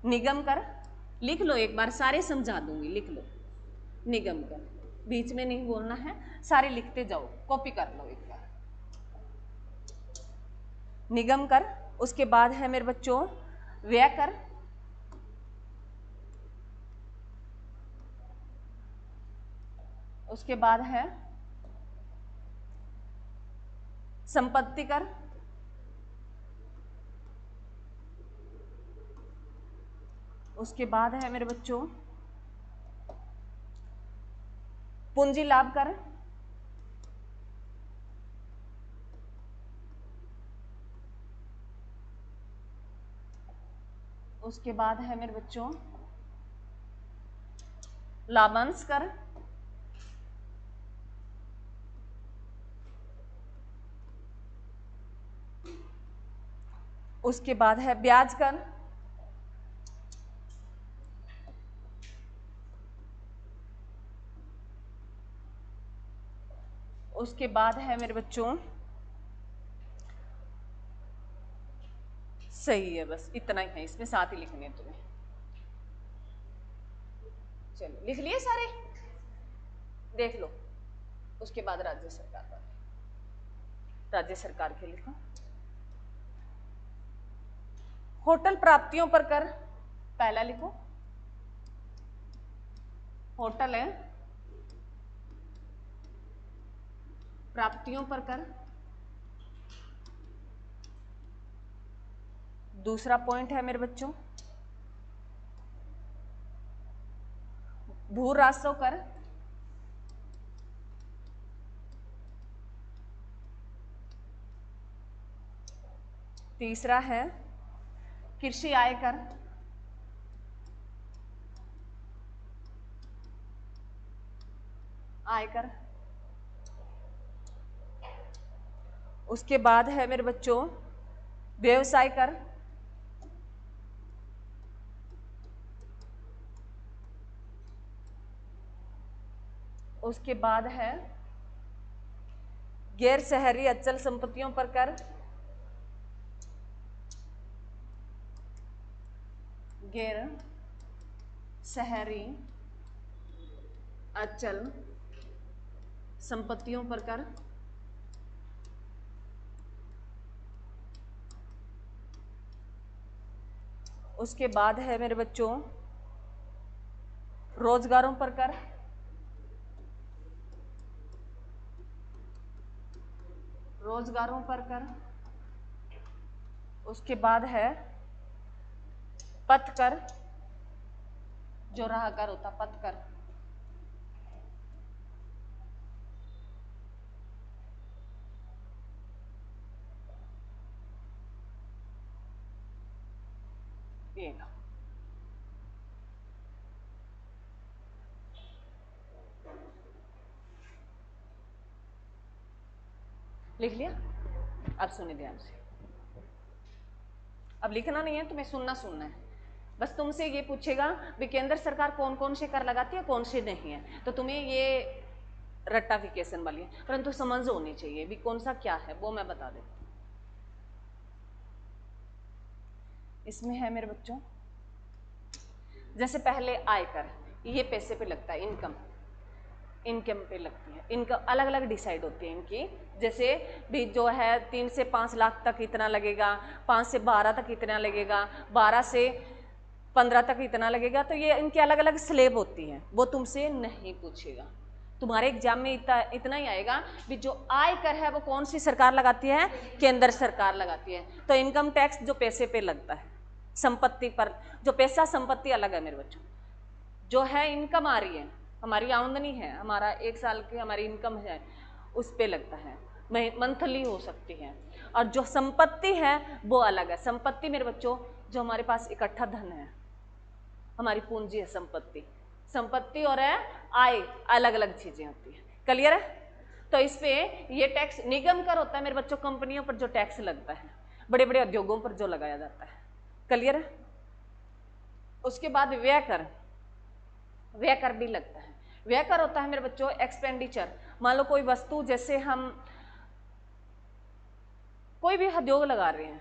[SPEAKER 1] निगम कर। लिख लो एक बार, सारे समझा दूंगी, लिख लो। निगम कर, बीच में नहीं बोलना है, सारे लिखते जाओ, कॉपी कर लो एक बार। निगम कर। उसके बाद है मेरे बच्चों व्यय कर। उसके बाद है संपत्ति कर। उसके बाद है मेरे बच्चों पूंजी लाभ कर, उसके बाद है मेरे बच्चों लाभांश कर, उसके बाद है ब्याज कर, उसके बाद है मेरे बच्चों सही है, बस इतना ही है, इसमें साथ ही लिखने हैं तुम्हें। चलो लिख लिए सारे, देख लो। उसके बाद राज्य सरकार पर, राज्य सरकार के लिखो। होटल प्राप्तियों पर कर, पहला लिखो होटल है प्राप्तियों पर कर। दूसरा पॉइंट है मेरे बच्चों भू राजस्व कर। तीसरा है कृषि आय कर। आयकर। उसके बाद है मेरे बच्चों व्यवसाय कर। उसके बाद है गैर शहरी अचल संपत्तियों पर कर। गैर शहरी अचल संपत्तियों पर कर। उसके बाद है मेरे बच्चों रोजगारों पर कर। रोजगारों पर कर। उसके बाद है पथ कर, जो राह कर होता पथ कर। ये लो। लिख लिया? अब सुनिए ध्यान से, अब लिखना नहीं है तुम्हें, सुनना है। बस तुमसे ये पूछेगा भी केंद्र सरकार कौन कौन से कर लगाती है, कौन से नहीं है, तो तुम्हें ये रट्टाफिकेशन वाली है, परंतु समझ होनी चाहिए भी कौन सा क्या है, वो मैं बता देती हूँ। इसमें है मेरे बच्चों जैसे पहले आयकर, ये पैसे पे लगता है, इनकम पे लगती है। इनकम अलग अलग डिसाइड होती है इनकी, जैसे भी जो है 3 से 5 लाख तक इतना लगेगा, 5 से 12 तक इतना लगेगा, 12 से 15 तक इतना लगेगा। तो ये इनकी अलग अलग स्लेब होती हैं, वो तुमसे नहीं पूछेगा। तुम्हारे एग्जाम में इतना ही आएगा भी जो आयकर है वो कौन सी सरकार लगाती है, केंद्र सरकार लगाती है। तो इनकम टैक्स जो पैसे पे लगता है, संपत्ति पर जो पैसा, संपत्ति अलग है मेरे बच्चों। जो है इनकम आ रही है, हमारी आमदनी है, हमारा 1 साल की हमारी इनकम है, उस पे लगता है, मंथली हो सकती है। और जो संपत्ति है वो अलग है। संपत्ति मेरे बच्चों जो हमारे पास इकट्ठा धन है, हमारी पूंजी है संपत्ति। संपत्ति और है आय अलग अलग चीजें होती है। क्लियर है? तो इस पे ये टैक्स निगम कर होता है मेरे बच्चों, कंपनियों पर जो टैक्स लगता है, बड़े बड़े उद्योगों पर जो लगाया जाता है। क्लियर है? उसके बाद व्यय कर, व्यय कर भी लगता है। व्यय कर होता है मेरे बच्चों एक्सपेंडिचर। मान लो कोई वस्तु, जैसे हम कोई भी उद्योग लगा रहे हैं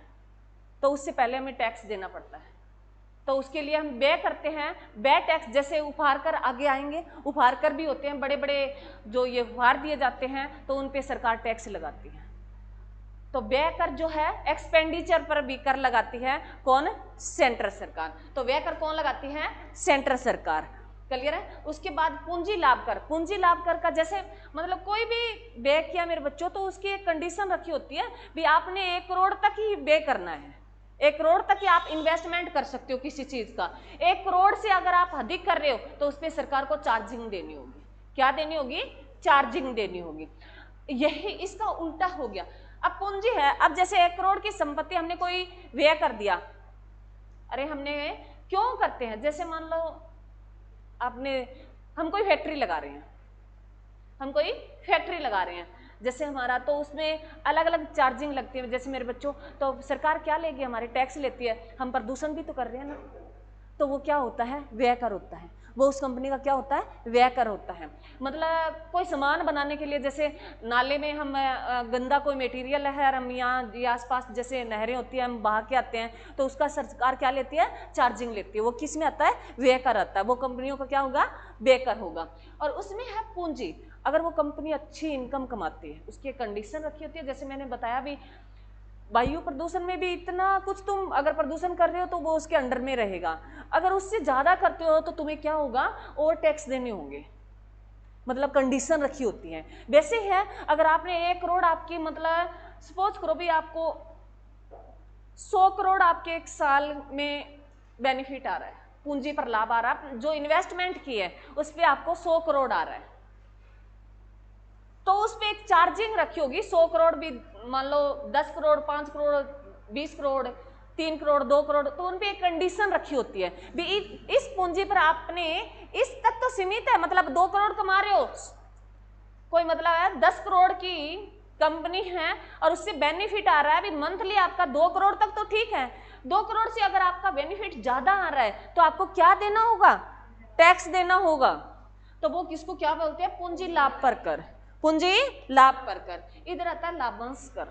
[SPEAKER 1] तो उससे पहले हमें टैक्स देना पड़ता है, तो उसके लिए हम व्यय करते हैं। व्यय टैक्स जैसे उपहार कर आगे आएंगे, उपहार कर भी होते हैं, बड़े बड़े जो ये उपहार दिए जाते हैं तो उन पे सरकार टैक्स लगाती है। तो व्यय कर जो है एक्सपेंडिचर पर भी कर लगाती है, कौन? सेंट्रल सरकार। तो व्यय कर कौन लगाती है? सेंट्रल सरकार। क्लियर है? उसके बाद पूंजी लाभ कर। पूंजी लाभ कर का जैसे मतलब कोई भी व्यय किया मेरे बच्चों तो उसकी एक कंडीशन रखी होती है भी आपने 1 करोड़ तक ही व्यय करना है, 1 करोड़ तक ही आप इन्वेस्टमेंट कर सकते हो किसी चीज का। 1 करोड़ से अगर आप अधिक कर रहे हो तो उस पर सरकार को चार्जिंग देनी होगी। क्या देनी होगी? चार्जिंग देनी होगी। यही इसका उल्टा हो गया। अब पूंजी है, अब जैसे 1 करोड़ की संपत्ति हमने कोई व्यय कर दिया, अरे हमने क्यों करते हैं, जैसे मान लो आपने, हम कोई फैक्ट्री लगा रहे हैं, हम कोई फैक्ट्री लगा रहे हैं जैसे हमारा, तो उसमें अलग अलग चार्जिंग लगती है। जैसे मेरे बच्चों, तो सरकार क्या लेगी? हमारे टैक्स लेती है। हम प्रदूषण भी तो कर रहे हैं ना, तो वो क्या होता है? व्यय कर होता है। वो उस कंपनी का क्या होता है? व्यय कर होता है। मतलब कोई सामान बनाने के लिए, जैसे नाले में हम गंदा कोई मटेरियल है और हम यहाँ ये आसपास जैसे नहरें होती हैं, हम बहा के आते हैं, तो उसका सरकार क्या लेती है? चार्जिंग लेती है। वो किस में आता है? व्यय कर आता है। वो कंपनियों का क्या होगा? व्यय कर होगा। और उसमें है पूंजी। अगर वो कंपनी अच्छी इनकम कमाती है, उसकी कंडीशन रखी होती है, जैसे मैंने बताया भी, वायु प्रदूषण में भी इतना कुछ तुम अगर प्रदूषण कर रहे हो तो वो उसके अंडर में रहेगा। अगर उससे ज्यादा करते हो तो तुम्हें क्या होगा? और टैक्स देने होंगे। मतलब कंडीशन रखी होती है। वैसे है, अगर आपने 1 करोड़ आपकी, मतलब सपोज करो भी आपको 100 करोड़ आपके एक साल में बेनिफिट आ रहा है, पूंजी पर लाभ आ रहा है, जो इन्वेस्टमेंट की है उस पर आपको 100 करोड़ आ रहा है, तो उस पर एक चार्जिंग रखी होगी। 100 करोड़ भी मान लो 10 करोड़, 5 करोड़, 20 करोड़, 3 करोड़, 2 करोड़, तो उन पे एक कंडीशन रखी होती है भी इस पूंजी पर आपने इस तक तो सीमित है, मतलब 2 करोड़ कमा रहे हो, कोई मतलब है 10 करोड़ की कंपनी है और उससे बेनिफिट आ रहा है भी मंथली आपका 2 करोड़ तक तो ठीक है। 2 करोड़ से अगर आपका बेनिफिट ज्यादा आ रहा है तो आपको क्या देना होगा? टैक्स देना होगा। तो वो किसको क्या बोलते हैं? पूंजी लाभ पर कर। पूंजी लाभ पर कर। इधर आता है लाभांश कर,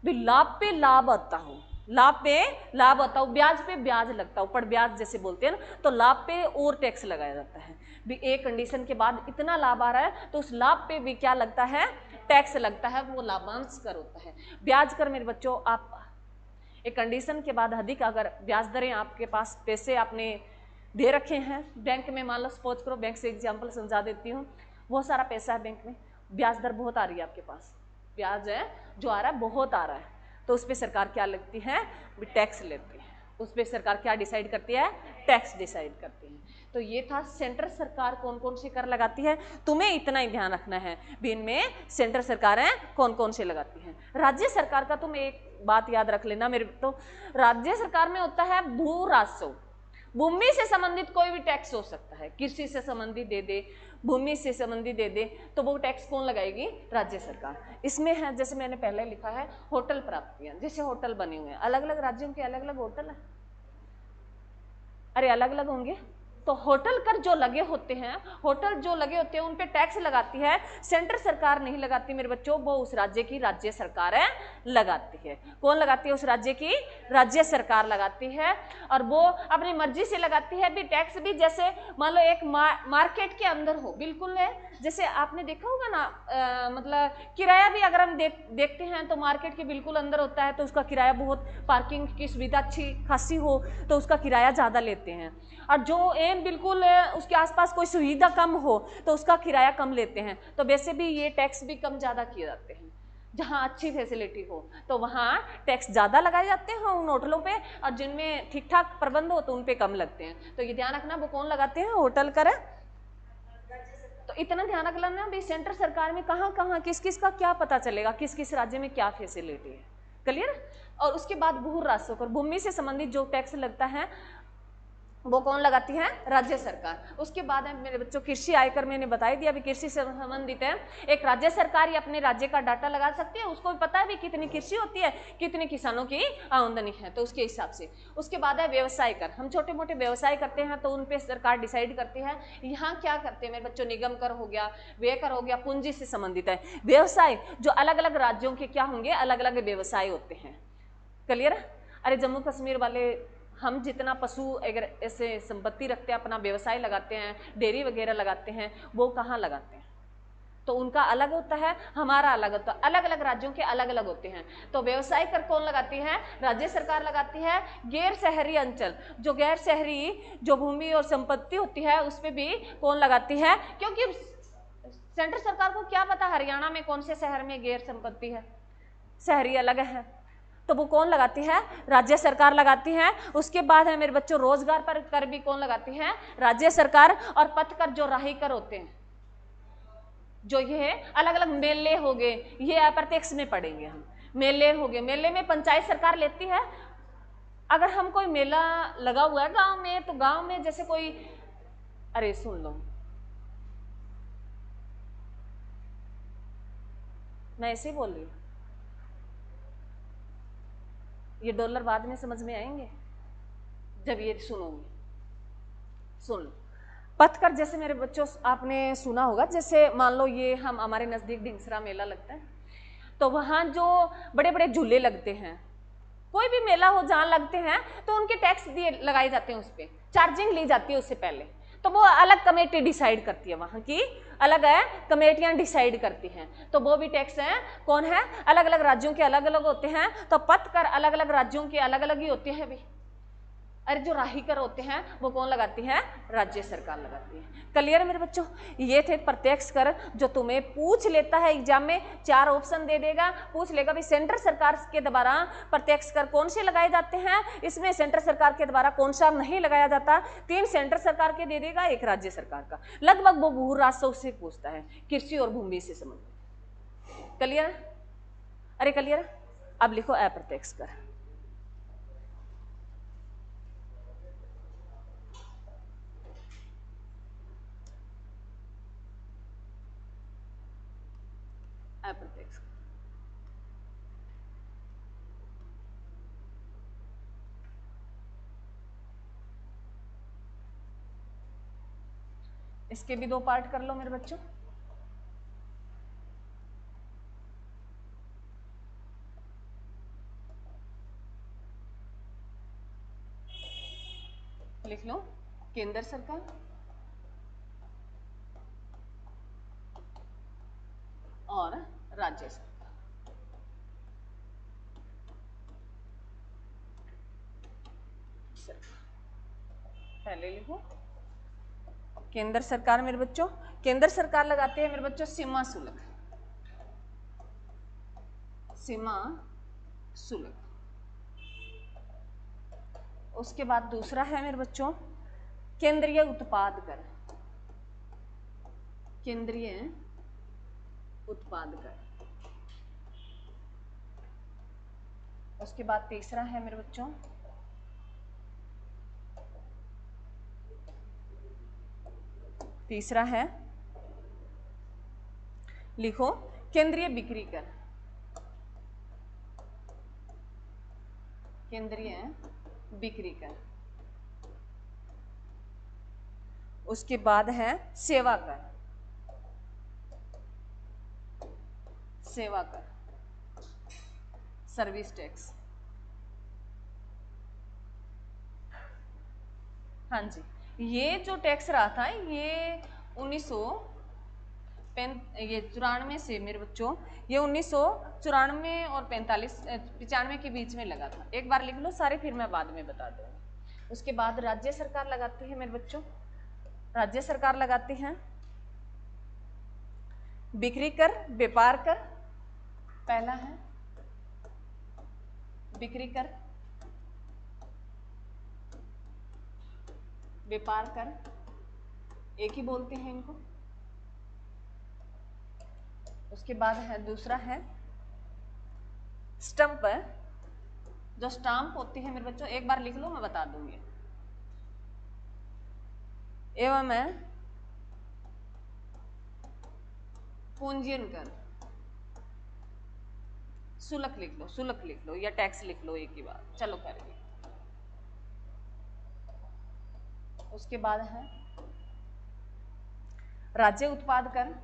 [SPEAKER 1] भी लाभ पे लाभ आता हो, लाभ पे लाभ आता हो, ब्याज पे ब्याज लगता हो, ऊपर ब्याज जैसे बोलते हैं ना, तो लाभ पे और टैक्स लगाया जाता है भी। एक कंडीशन के बाद इतना लाभ आ रहा है तो उस लाभ पे भी क्या लगता है? टैक्स लगता है, वो लाभांश कर होता है। ब्याज कर मेरे बच्चों, आप एक कंडीशन के बाद अधिक अगर ब्याज दरें आपके पास, पैसे आपने दे रखे हैं बैंक में, मान लो सपोज करो, बैंक से एग्जाम्पल समझा देती हूँ, बहुत सारा पैसा है बैंक में, ब्याज दर बहुत आ रही है आपके पास, ब्याज है जो आ रहा है बहुत आ रहा है, तो उस पर सरकार क्या लगती है? टैक्स लेती है। उस पर सरकार क्या डिसाइड करती है? टैक्स डिसाइड करती है। तो ये था सेंट्रल सरकार कौन कौन से कर लगाती है, तुम्हें इतना ही ध्यान रखना है भी इनमें सेंट्रल सरकारें कौन कौन से लगाती हैं। राज्य सरकार का तुम एक बात याद रख लेना मेरे, तो राज्य सरकार में होता है भू राजस्व, भूमि से संबंधित कोई भी टैक्स हो सकता है, कृषि से संबंधित दे दे, भूमि से संबंधित दे दे, तो वो टैक्स कौन लगाएगी? राज्य सरकार। इसमें है, जैसे मैंने पहले लिखा है, होटल प्राप्तियां, जैसे होटल बने हुए हैं, अलग अलग राज्यों के अलग अलग होटल है, अरे अलग अलग होंगे, तो होटल कर जो लगे होते हैं, होटल जो लगे होते हैं उन पे टैक्स लगाती है सेंट्रल सरकार, नहीं लगाती मेरे बच्चों, वो उस राज्य की राज्य सरकार लगाती है। कौन लगाती है? उस राज्य की राज्य सरकार लगाती है, और वो अपनी मर्जी से लगाती है भी। टैक्स भी जैसे मान लो एक मार्केट के अंदर हो, बिल्कुल है, जैसे आपने देखा होगा ना, मतलब किराया भी अगर हम देखते हैं तो मार्केट के बिल्कुल अंदर होता है तो उसका किराया बहुत, पार्किंग की सुविधा अच्छी खासी हो तो उसका किराया ज़्यादा लेते हैं, और जो एन बिल्कुल उसके आसपास कोई सुविधा कम हो तो उसका किराया कम लेते हैं। तो वैसे भी ये टैक्स भी कम ज़्यादा किए जाते हैं, जहाँ अच्छी फैसिलिटी हो तो वहाँ टैक्स ज़्यादा लगाए जाते हैं उन होटलों पे, और जिनमें ठीक ठाक प्रबंध हो तो उन पे कम लगते हैं। तो ये ध्यान रखना, वो कौन लगाते हैं? होटल कर। तो इतना ध्यान रख लेना भी सेंट्रल सरकार में कहाँ कहाँ किस किस का क्या पता चलेगा, किस किस राज्य में क्या फैसिलिटी है। क्लियर? और उसके बाद भू राजस्व कर, भूमि से संबंधित जो टैक्स लगता है वो कौन लगाती है? राज्य सरकार। उसके बाद है मेरे बच्चों कृषि आयकर, मैंने बता ही दिया अभी, कृषि से संबंधित है, एक राज्य सरकार ही अपने राज्य का डाटा लगा सकती है, उसको भी पता है भी कितनी कृषि होती है, कितने किसानों की आमदनी है, तो उसके हिसाब से। उसके बाद है व्यवसाय कर, हम छोटे मोटे व्यवसाय करते हैं तो उन पे सरकार डिसाइड करती है। यहाँ क्या करते हैं मेरे बच्चों? निगम कर हो गया, व्यय कर हो गया, पूंजी से संबंधित है। व्यवसाय जो अलग अलग राज्यों के क्या होंगे? अलग अलग व्यवसाय होते हैं। क्लियर? अरे जम्मू कश्मीर वाले, हम जितना पशु अगर ऐसे संपत्ति रखते हैं, अपना व्यवसाय लगाते हैं, डेयरी वगैरह लगाते हैं, वो कहाँ लगाते हैं? तो उनका अलग होता है, हमारा अलग होता है, अलग अलग राज्यों के अलग अलग होते हैं। तो व्यवसाय कर कौन लगाती है? राज्य सरकार लगाती है। गैर शहरी अंचल, जो गैर शहरी जो भूमि और संपत्ति होती है उस पर भी कौन लगाती है? क्योंकि सेंट्रल सरकार को क्या पता हरियाणा में कौन से शहर में गैर संपत्ति है, शहरी अलग है, तो वो कौन लगाती है? राज्य सरकार लगाती है। उसके बाद है मेरे बच्चों रोजगार पर कर भी कौन लगाती है? राज्य सरकार। और पथ कर जो राही कर होते हैं, जो ये अलग अलग मेले हो गए, ये अप्रत्यक्ष में पढ़ेंगे हम। मेले हो गए, मेले में पंचायत सरकार लेती है। अगर हम कोई मेला लगा हुआ है गांव में, तो गांव में जैसे कोई, अरे सुन लो, मैं ऐसे ही बोल रही हूँ, ये डॉलर बाद में समझ में आएंगे जब ये सुनोगे। सुन लो, पथकर जैसे मेरे बच्चों आपने सुना होगा, जैसे मान लो ये हम हमारे नजदीक ढिंगसरा मेला लगता है, तो वहां जो बड़े बड़े झूले लगते हैं, कोई भी मेला हो जहां लगते हैं, तो उनके टैक्स दिए लगाए जाते हैं, उस पर चार्जिंग ली जाती है उससे पहले। तो वो अलग कमेटी डिसाइड करती है, वहां की अलग है कमेटियां डिसाइड करती हैं। तो वो भी टैक्स है कौन है? अलग अलग राज्यों के अलग अलग होते हैं। तो पथ कर अलग अलग राज्यों के अलग अलग ही होते हैं भी। अरे जो राही कर होते हैं वो कौन लगाती है? राज्य सरकार लगाती है। क्लियर है मेरे बच्चों? ये थे प्रत्यक्ष कर, जो तुम्हें पूछ लेता है एग्जाम में, 4 ऑप्शन दे देगा, पूछ लेगा भाई सेंट्रल सरकार के द्वारा प्रत्यक्ष कर कौन से लगाए जाते हैं, इसमें सेंट्रल सरकार के द्वारा कौन सा नहीं लगाया जाता। 3 सेंट्रल सरकार के दे देगा, 1 राज्य सरकार का। लगभग वो भू राजस्व से पूछता है, कृषि और भूमि से संबंधित। क्लियर? अरे क्लियर? अब लिखो अप्रत्यक्ष कर। अप्रत्यक्ष इसके भी 2 पार्ट कर लो मेरे बच्चों। लिख लो, केंद्र सरकार और राज्य सरकार। पहले लिखो केंद्र सरकार मेरे बच्चों। केंद्र सरकार लगाती है मेरे बच्चों सीमा शुल्क। सीमा शुल्क। उसके बाद दूसरा है मेरे बच्चों केंद्रीय उत्पाद कर। केंद्रीय उत्पाद कर। उसके बाद तीसरा है मेरे बच्चों तीसरा है, लिखो केंद्रीय बिक्री कर। केंद्रीय बिक्री कर। उसके बाद है सेवा कर। सेवा कर, सर्विस टैक्स। हाँ जी, ये जो टैक्स रहा था ये 1994 से मेरे बच्चों, ये 1994 और 95 के बीच में लगा था। एक बार लिख लो सारे, फिर मैं बाद में बता दूंगी। उसके बाद राज्य सरकार लगाती है मेरे बच्चों। राज्य सरकार लगाती है बिक्री कर, व्यापार कर। पहला है बिक्री कर, व्यापार कर, एक ही बोलते हैं इनको। उसके बाद है दूसरा है स्टंप। जो स्टाम्प होती है मेरे बच्चों, एक बार लिख लो मैं बता दूंगी। एवं है पूंजीयन कर। शुल्क लिख लो, शुल्क लिख लो या टैक्स लिख लो, एक ही बात, चलो करिए। उसके बाद है राज्य उत्पाद कर।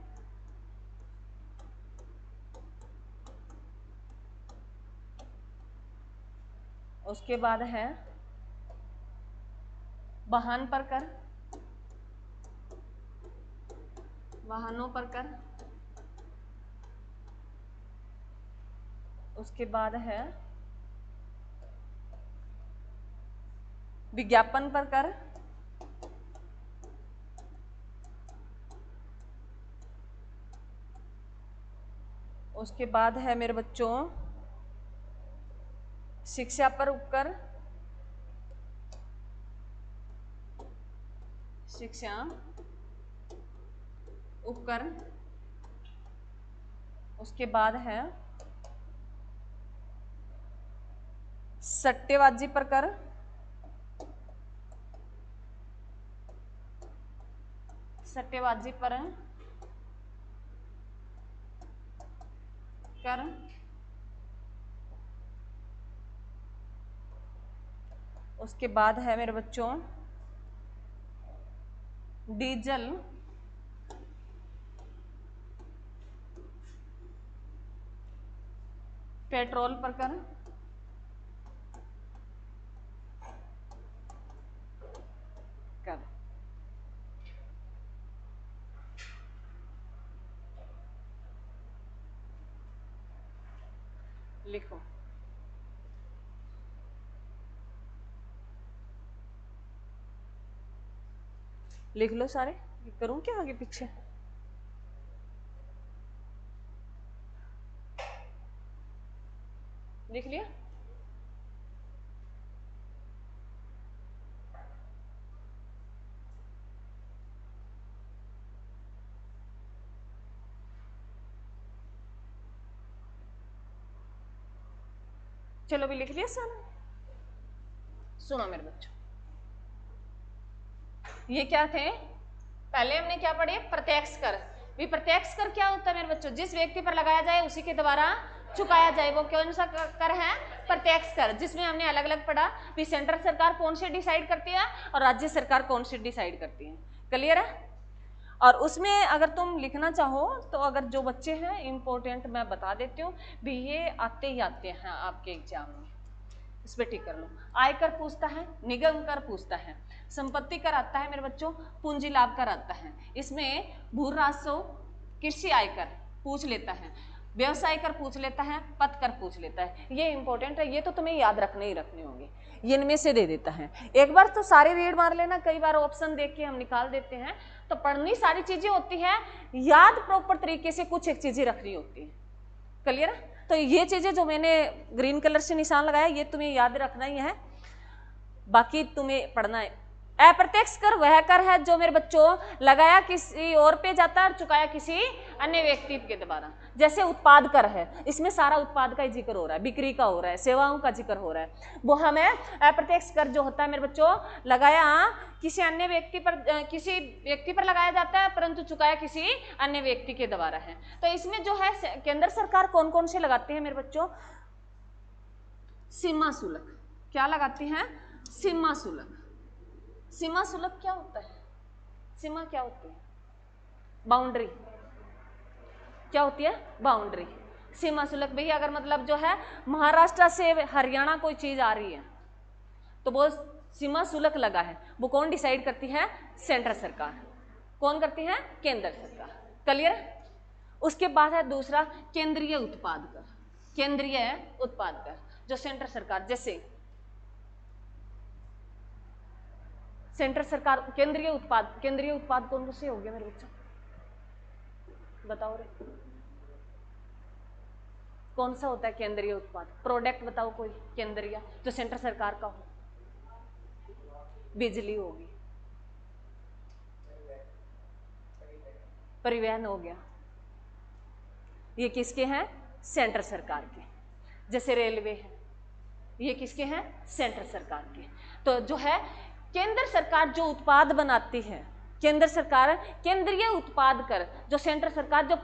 [SPEAKER 1] उसके बाद है वाहन पर कर। वाहनों पर कर। उसके बाद है विज्ञापन पर कर। उसके बाद है मेरे बच्चों शिक्षा पर उपकर, शिक्षा उपकरण, उसके बाद है सट्टेबाजी पर कर, सट्टेबाजी पर कर, उसके बाद है मेरे बच्चों डीजल पेट्रोल पर कर, लिखो। लिख लो सारे, करूं क्या आगे पीछे? लिख लिया? चलो भी लिख लिया सारा। सुनो मेरे बच्चों, ये क्या थे? पहले हमने क्या पढ़े? प्रत्यक्ष कर। भी प्रत्यक्ष कर क्या होता है मेरे बच्चों? जिस व्यक्ति पर लगाया जाए उसी के द्वारा चुकाया जाए, वो कौन सा कर है? प्रत्यक्ष कर। जिसमें हमने अलग अलग पढ़ा भी सेंट्रल सरकार कौन से डिसाइड करती है और राज्य सरकार कौन से डिसाइड करती है। क्लियर है? और उसमें अगर तुम लिखना चाहो तो अगर जो बच्चे हैं इंपॉर्टेंट मैं बता देती हूँ भी, ये आते ही आते हैं आपके एग्जाम में, इस पे टिक कर लो। आयकर पूछता है, निगम कर पूछता है, संपत्ति कर आता है मेरे बच्चों, पूंजी लाभ कर आता है, इसमें भू राजस्व, कृषि आयकर पूछ लेता है, व्यवसाय कर पूछ लेता है, पथ कर पूछ लेता है। ये इंपॉर्टेंट है, ये तो तुम्हें याद रखने ही रखने होंगे, ये इनमें से दे देता है। एक बार तो सारे रीड मार लेना, कई बार ऑप्शन देख के हम निकाल देते हैं। तो पढ़नी सारी चीजें होती है, याद प्रॉपर तरीके से कुछ एक चीजें रखनी होती है। क्लियर है? तो ये चीजें जो मैंने ग्रीन कलर से निशान लगाया ये तुम्हें याद रखना ही है, बाकी तुम्हें पढ़ना है। अप्रत्यक्ष कर वह कर है जो मेरे बच्चों लगाया किसी और पे जाता है और चुकाया किसी अन्य व्यक्ति के द्वारा। जैसे उत्पाद कर है, इसमें सारा उत्पाद का ही जिक्र हो रहा है, बिक्री का हो रहा है, सेवाओं का जिक्र हो रहा है। वो हमें अप्रत्यक्ष कर जो होता है मेरे बच्चों लगाया किसी अन्य व्यक्ति पर, किसी व्यक्ति पर लगाया जाता है परंतु चुकाया किसी अन्य व्यक्ति के द्वारा है। तो इसमें जो है केंद्र सरकार कौन कौन से लगाते हैं मेरे बच्चों? सीमा शुल्क। क्या लगाती हैं? सीमा शुल्क। सीमा शुल्क क्या होता है? सीमा क्या होती है? बाउंड्री। क्या होती है? बाउंड्री। सीमा शुल्क भी अगर मतलब जो है महाराष्ट्र से हरियाणा कोई चीज आ रही है तो वो सीमा शुल्क लगा है, वो कौन डिसाइड करती है? सेंट्रल सरकार। कौन करती है? केंद्र सरकार। क्लियर? उसके बाद है दूसरा केंद्रीय उत्पाद कर। केंद्रीय उत्पाद कर जो सेंट्रल सरकार, जैसे सेंट्रल सरकार केंद्रीय उत्पाद कौन से हो गया मेरे बच्चों? बताओ रे, कौन सा होता है केंद्रीय उत्पाद? प्रोडक्ट बताओ कोई केंद्रीय जो सेंट्रल सरकार का हो। बिजली होगी, परिवहन हो गया, ये किसके हैं? सेंट्रल सरकार के। जैसे रेलवे है, ये किसके हैं? सेंट्रल सरकार के। तो जो है केंद्र सरकार जो उत्पाद बनाती है, केंद्र सरकार केंद्रीय उत्पाद कर जो सेंट्रल सरकार जो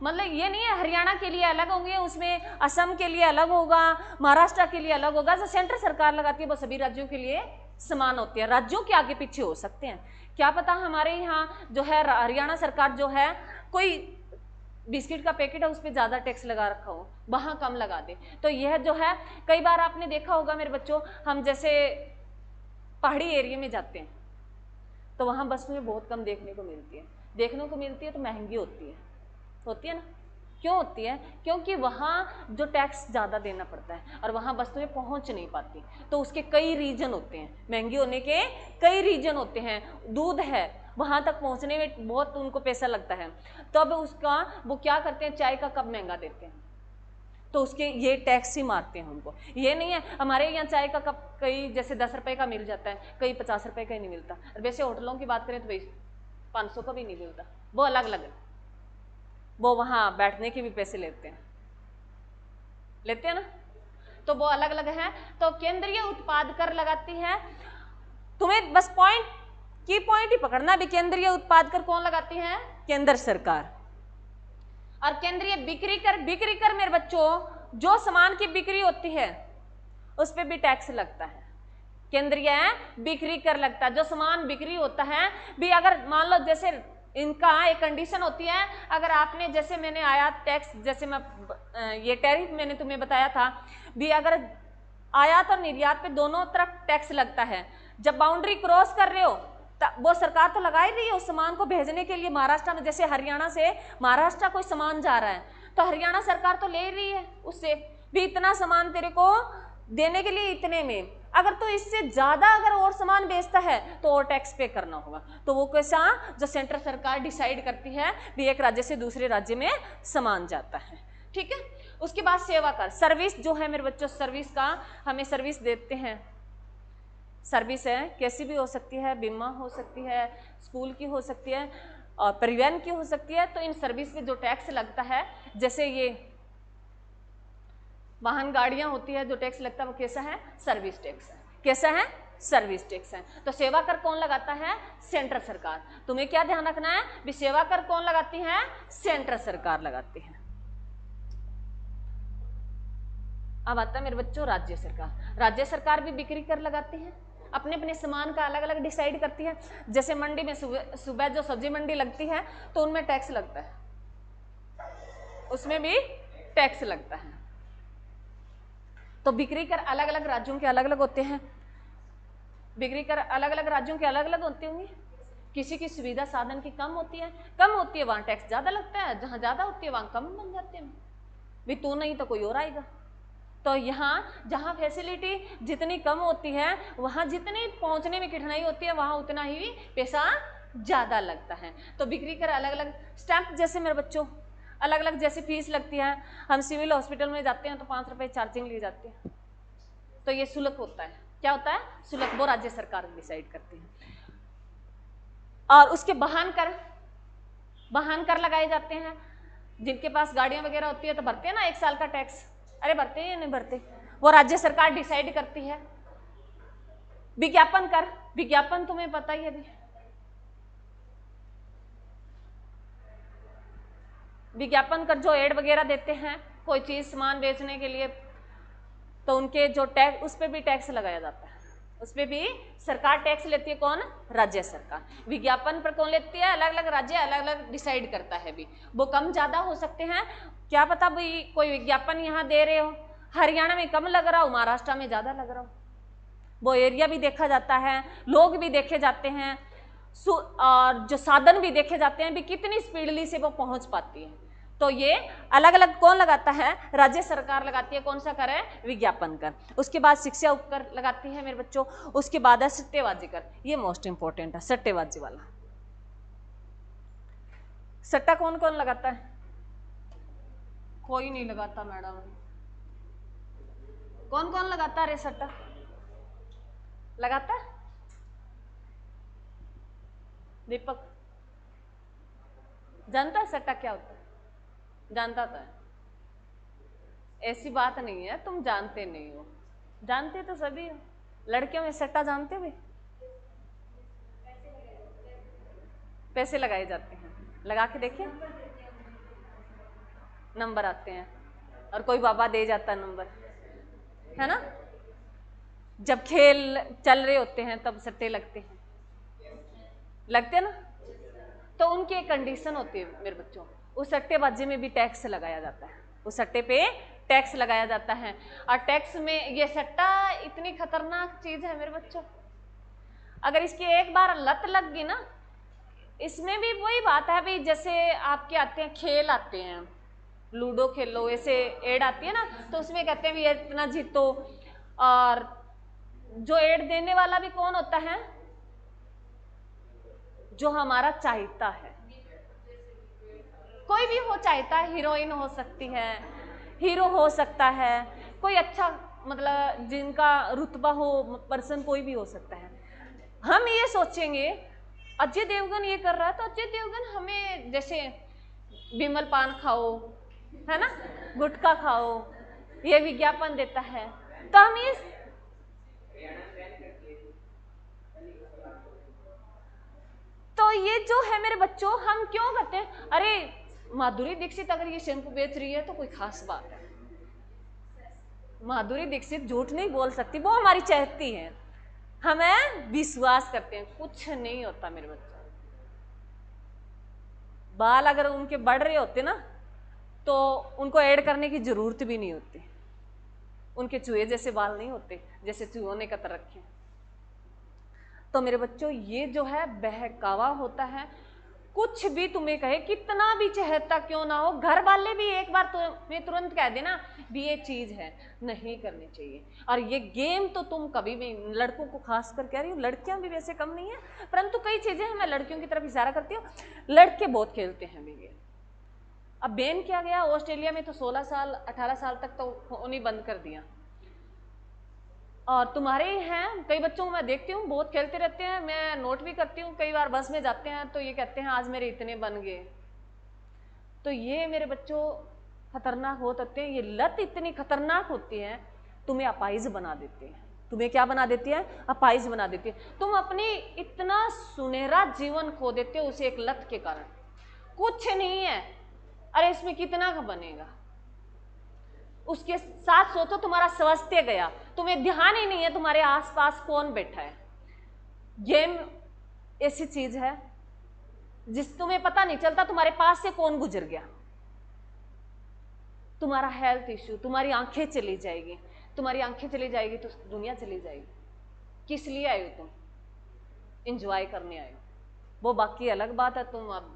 [SPEAKER 1] मतलब ये नहीं है हरियाणा के लिए अलग होंगे, उसमें असम के लिए अलग होगा, महाराष्ट्र के लिए अलग होगा। जो सेंट्रल सरकार लगाती है वो सभी राज्यों के लिए समान होती है। राज्यों के आगे पीछे हो सकते हैं, क्या पता हमारे यहाँ जो है हरियाणा सरकार जो है कोई बिस्किट का पैकेट है उस पर ज्यादा टैक्स लगा रखा हो, वहां कम लगा दे। तो यह जो है कई बार आपने देखा होगा मेरे बच्चों, हम जैसे पहाड़ी एरिया में जाते हैं तो वहां वस्तुएं बहुत कम देखने को मिलती है, तो महंगी होती है ना। क्यों होती है? क्योंकि वहां जो टैक्स ज्यादा देना पड़ता है और वहां वस्तुएं पहुंच नहीं पाती। तो उसके कई रीजन होते हैं, महंगी होने के कई रीजन होते हैं। दूध है, वहां तक पहुंचने में बहुत उनको पैसा लगता है, तो अब उसका वो क्या करते हैं, चाय का कप महंगा देते हैं। तो उसके ये टैक्स ही मारते हैं उनको। ये नहीं है हमारे यहाँ चाय का कप कई जैसे 10 रुपए का मिल जाता है, कई 50 रुपए का ही नहीं मिलता। वैसे होटलों की बात करें तो भाई 500 का भी नहीं मिलता, वो अलग अलग है, वो वहाँ बैठने के भी पैसे लेते हैं ना, तो वो अलग अलग है। तो केंद्रीय उत्पाद कर लगाती है। तुम्हें बस की पॉइंट ही पकड़ना भी, केंद्रीय उत्पाद कर कौन लगाती है? केंद्र सरकार। और केंद्रीय बिक्री कर मेरे बच्चों, जो सामान की बिक्री होती है उस पर भी टैक्स लगता है। केंद्रीय बिक्री कर लगता है, जो सामान बिक्री होता है भी। अगर मान लो जैसे इनका एक कंडीशन होती है, अगर आपने जैसे मैंने आयात टैक्स, जैसे मैं ये टैरिफ मैंने तुम्हें बताया था भी, अगर आयात और निर्यात पे दोनों तरफ टैक्स लगता है। जब बाउंड्री क्रॉस कर रहे हो वो सरकार तो लगा ही रही है उस सामान को भेजने के लिए। महाराष्ट्र में जैसे हरियाणा से महाराष्ट्र कोई सामान जा रहा है तो हरियाणा सरकार तो ले रही है उससे भी, इतना सामान तेरे को देने के लिए इतने में। अगर तो इससे ज्यादा अगर और सामान बेचता है तो और टैक्स पे करना होगा। तो वो कैसा, जो सेंट्रल सरकार डिसाइड करती है भी, एक राज्य से दूसरे राज्य में सामान जाता है। ठीक है। उसके बाद सेवा कर, सर्विस जो है मेरे बच्चों, सर्विस का हमें सर्विस देते हैं। सर्विस है कैसी भी हो सकती है, बीमा हो सकती है, स्कूल की हो सकती है और परिवहन की हो सकती है। तो इन सर्विस पे जो टैक्स लगता है, जैसे ये वाहन गाड़ियां होती है, जो टैक्स लगता है वो कैसा है? सर्विस टैक्स है। कैसा है? सर्विस टैक्स है। तो सेवा कर कौन लगाता है? सेंट्रल सरकार। तुम्हें क्या ध्यान रखना है भी, सेवा कर कौन लगाती है? सेंट्रल सरकार लगाती है। अब आता है मेरे बच्चों राज्य सरकार। राज्य सरकार भी बिक्री कर लगाती है, अपने अपने सामान का अलग अलग डिसाइड करती है। जैसे मंडी में सुबह जो सब्जी मंडी लगती है तो उनमें टैक्स लगता है, उसमें भी टैक्स लगता है। तो बिक्री कर अलग अलग राज्यों के अलग अलग होते हैं, बिक्री कर अलग अलग राज्यों के अलग अलग होते होंगे। किसी की सुविधा साधन की कम होती है वहां टैक्स ज्यादा लगता है, जहां ज्यादा होती है वहां कम बन जाते हैं भी, तू नहीं तो कोई और आएगा। तो यहाँ जहाँ फैसिलिटी जितनी कम होती है, वहाँ जितनी पहुँचने में कठिनाई होती है, वहाँ उतना ही पैसा ज़्यादा लगता है। तो बिक्री कर अलग अलग स्टैंप, जैसे मेरे बच्चों अलग अलग जैसी फीस लगती है। हम सिविल हॉस्पिटल में जाते हैं तो 5 रुपये चार्जिंग ली जाती है, तो ये शुल्क होता है। क्या होता है? शुल्क। वो राज्य सरकार डिसाइड करती है। और उसके वाहन कर लगाए जाते हैं। जिनके पास गाड़ियां वगैरह होती है तो भरते हैं ना 1 साल का टैक्स। अरे भरते हैं या नहीं भरते? वो राज्य सरकार डिसाइड करती है। विज्ञापन कर, विज्ञापन तुम्हें पता ही है अभी, विज्ञापन कर जो एड वगैरह देते हैं कोई चीज सामान बेचने के लिए, तो उनके जो टैक्स, उस पर भी टैक्स लगाया जाता है। उस पर भी सरकार टैक्स लेती है। कौन? राज्य सरकार। विज्ञापन पर कौन लेती है? अलग अलग राज्य अलग अलग डिसाइड करता है भी, वो कम ज्यादा हो सकते हैं। क्या पता भाई कोई विज्ञापन यहाँ दे रहे हो, हरियाणा में कम लग रहा हो, महाराष्ट्र में ज्यादा लग रहा हो। वो एरिया भी देखा जाता है, लोग भी देखे जाते हैं, और जो साधन भी देखे जाते हैं भी, कितनी स्पीडली से वो पहुंच पाती है। तो ये अलग अलग कौन लगाता है? राज्य सरकार लगाती है। कौन सा कर है? विज्ञापन कर। उसके बाद शिक्षा उपकर लगाती है मेरे बच्चों। उसके बाद है सट्टेबाजी कर, ये मोस्ट इंपॉर्टेंट है, सट्टेबाजी वाला। सट्टा कौन कौन लगाता है? कोई नहीं लगाता मैडम। कौन कौन लगाता है रे सट्टा? लगाता है दीपक? जानता है सट्टा क्या होता है? जानता था, ऐसी बात नहीं है तुम जानते नहीं हो, जानते तो सभी हो। लड़कियों में सट्टा जानते हो? पैसे लगाए जाते हैं, लगा के देखिए, नंबर आते हैं और कोई बाबा दे जाता है नंबर, है ना। जब खेल चल रहे होते हैं तब सट्टे लगते हैं ना। तो उनकी एक कंडीशन होती है मेरे बच्चों, उस सट्टेबाजी में भी टैक्स लगाया जाता है, उस सट्टे पे टैक्स लगाया जाता है। और टैक्स में ये सट्टा इतनी खतरनाक चीज है मेरे बच्चों, अगर इसकी एक बार लत लग गई ना, इसमें भी वही बात है भाई, जैसे आपके आते हैं खेल आते हैं, लूडो खेलो ऐसे एड आती है ना, तो उसमें कहते हैं भी इतना जीतो। और जो एड देने वाला भी कौन होता है? जो हमारा चाहता है, कोई भी हो, चाहता है हीरोइन हो सकती है हीरो हो सकता है, कोई अच्छा मतलब जिनका रुतबा हो पर्सन, कोई भी हो सकता है। हम ये सोचेंगे अजय देवगन ये कर रहा है तो अजय देवगन हमें, जैसे विमल पान खाओ, है ना, गुटखा खाओ, ये विज्ञापन देता है, तो हम ये जो है मेरे बच्चों, हम क्यों करते हैं, अरे माधुरी दीक्षित अगर ये शैम्पू बेच रही है तो कोई खास बात है। माधुरी दीक्षित झूठ नहीं बोल सकती, वो हमारी चाहती है, हमें विश्वास करते हैं, कुछ नहीं होता मेरे बच्चों। बाल अगर उनके बढ़ रहे होते ना तो उनको ऐड करने की जरूरत भी नहीं होती, उनके चूहे जैसे बाल नहीं होते जैसे चूहों ने कतर रखे। तो मेरे बच्चों ये जो है बहकावा होता है, कुछ भी तुम्हें कहे, कितना भी चहेता क्यों ना हो, घर वाले भी एक बार तुम्हें तुरंत कह देना भी ये चीज है, नहीं करनी चाहिए। और ये गेम तो तुम कभी भी, लड़कों को खास कर कह रही हूँ, लड़कियां भी वैसे कम नहीं है, परंतु कई चीजें मैं लड़कियों की तरफ इशारा करती हूँ, लड़के बहुत खेलते हैं भी गेम। अब बैन किया गया ऑस्ट्रेलिया में तो 16 साल 18 साल तक तो फोन ही बंद कर दिया। और तुम्हारे हैं कई बच्चों को मैं देखती हूँ बहुत खेलते रहते हैं, मैं नोट भी करती हूँ, कई बार बस में जाते हैं तो ये कहते हैं आज मेरे इतने बन गए। तो ये मेरे बच्चों खतरनाक हो सकते हैं, ये लत इतनी खतरनाक होती है, तुम्हें अपाहिज बना देती है। तुम्हें क्या बना देती है, अपाहिज बना देती है। तुम अपनी इतना सुनहरा जीवन खो देते हो उसे एक लत के कारण। कुछ नहीं है, अरे इसमें कितना का बनेगा, उसके साथ सोचो तुम्हारा स्वास्थ्य गया, तुम्हें ध्यान ही नहीं है तुम्हारे आसपास कौन बैठा है। गेम ऐसी चीज है जिस तुम्हें पता नहीं चलता तुम्हारे पास से कौन गुजर गया। तुम्हारा हेल्थ इश्यू, तुम्हारी आंखें चली जाएगी, तुम्हारी आंखें चली जाएगी तो दुनिया चली जाएगी। किस लिए आए हो तुम, एंजॉय करने आए हो, वो बाकी अलग बात है, तुम अब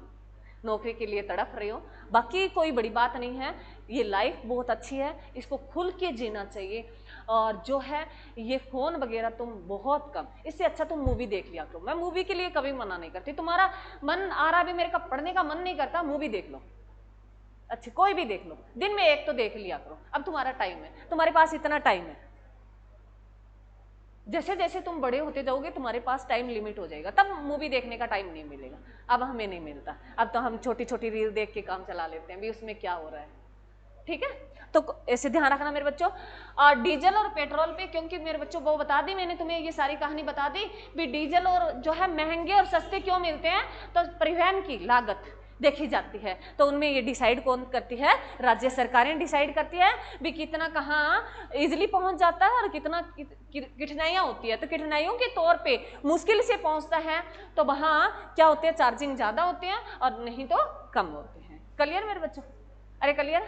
[SPEAKER 1] नौकरी के लिए तड़प रहे हो, बाकी कोई बड़ी बात नहीं है। ये लाइफ बहुत अच्छी है, इसको खुल के जीना चाहिए। और जो है ये फोन वगैरह तुम बहुत कम, इससे अच्छा तुम मूवी देख लिया करो। मैं मूवी के लिए कभी मना नहीं करती, तुम्हारा मन आ रहा भी मेरे का पढ़ने का मन नहीं करता, मूवी देख लो, अच्छी कोई भी देख लो, दिन में एक तो देख लिया करो। अब तुम्हारा टाइम है, तुम्हारे पास इतना टाइम है, जैसे जैसे तुम बड़े होते जाओगे तुम्हारे पास टाइम लिमिट हो जाएगा, तब मूवी देखने का टाइम नहीं मिलेगा। अब हमें नहीं मिलता, अब तो हम छोटी छोटी रील देख के काम चला लेते हैं भी उसमें क्या हो रहा है। ठीक है, तो ऐसे ध्यान रखना मेरे बच्चों। और डीजल और पेट्रोल पे, क्योंकि मेरे बच्चों वो बता दी मैंने तुम्हें, ये सारी कहानी बता दी भी डीजल और जो है महंगे और सस्ते क्यों मिलते हैं, तो परिवहन की लागत देखी जाती है, तो उनमें ये डिसाइड कौन करती है, राज्य सरकारें डिसाइड करती है भी कितना कहाँ इजिली पहुंच जाता है और कितना कठिनाइयाँ होती है। तो कठिनाइयों के तौर पे मुश्किल से पहुंचता है तो वहाँ क्या होते हैं, चार्जिंग ज़्यादा होते हैं और नहीं तो कम होते हैं। क्लियर मेरे बच्चों, अरे क्लियर।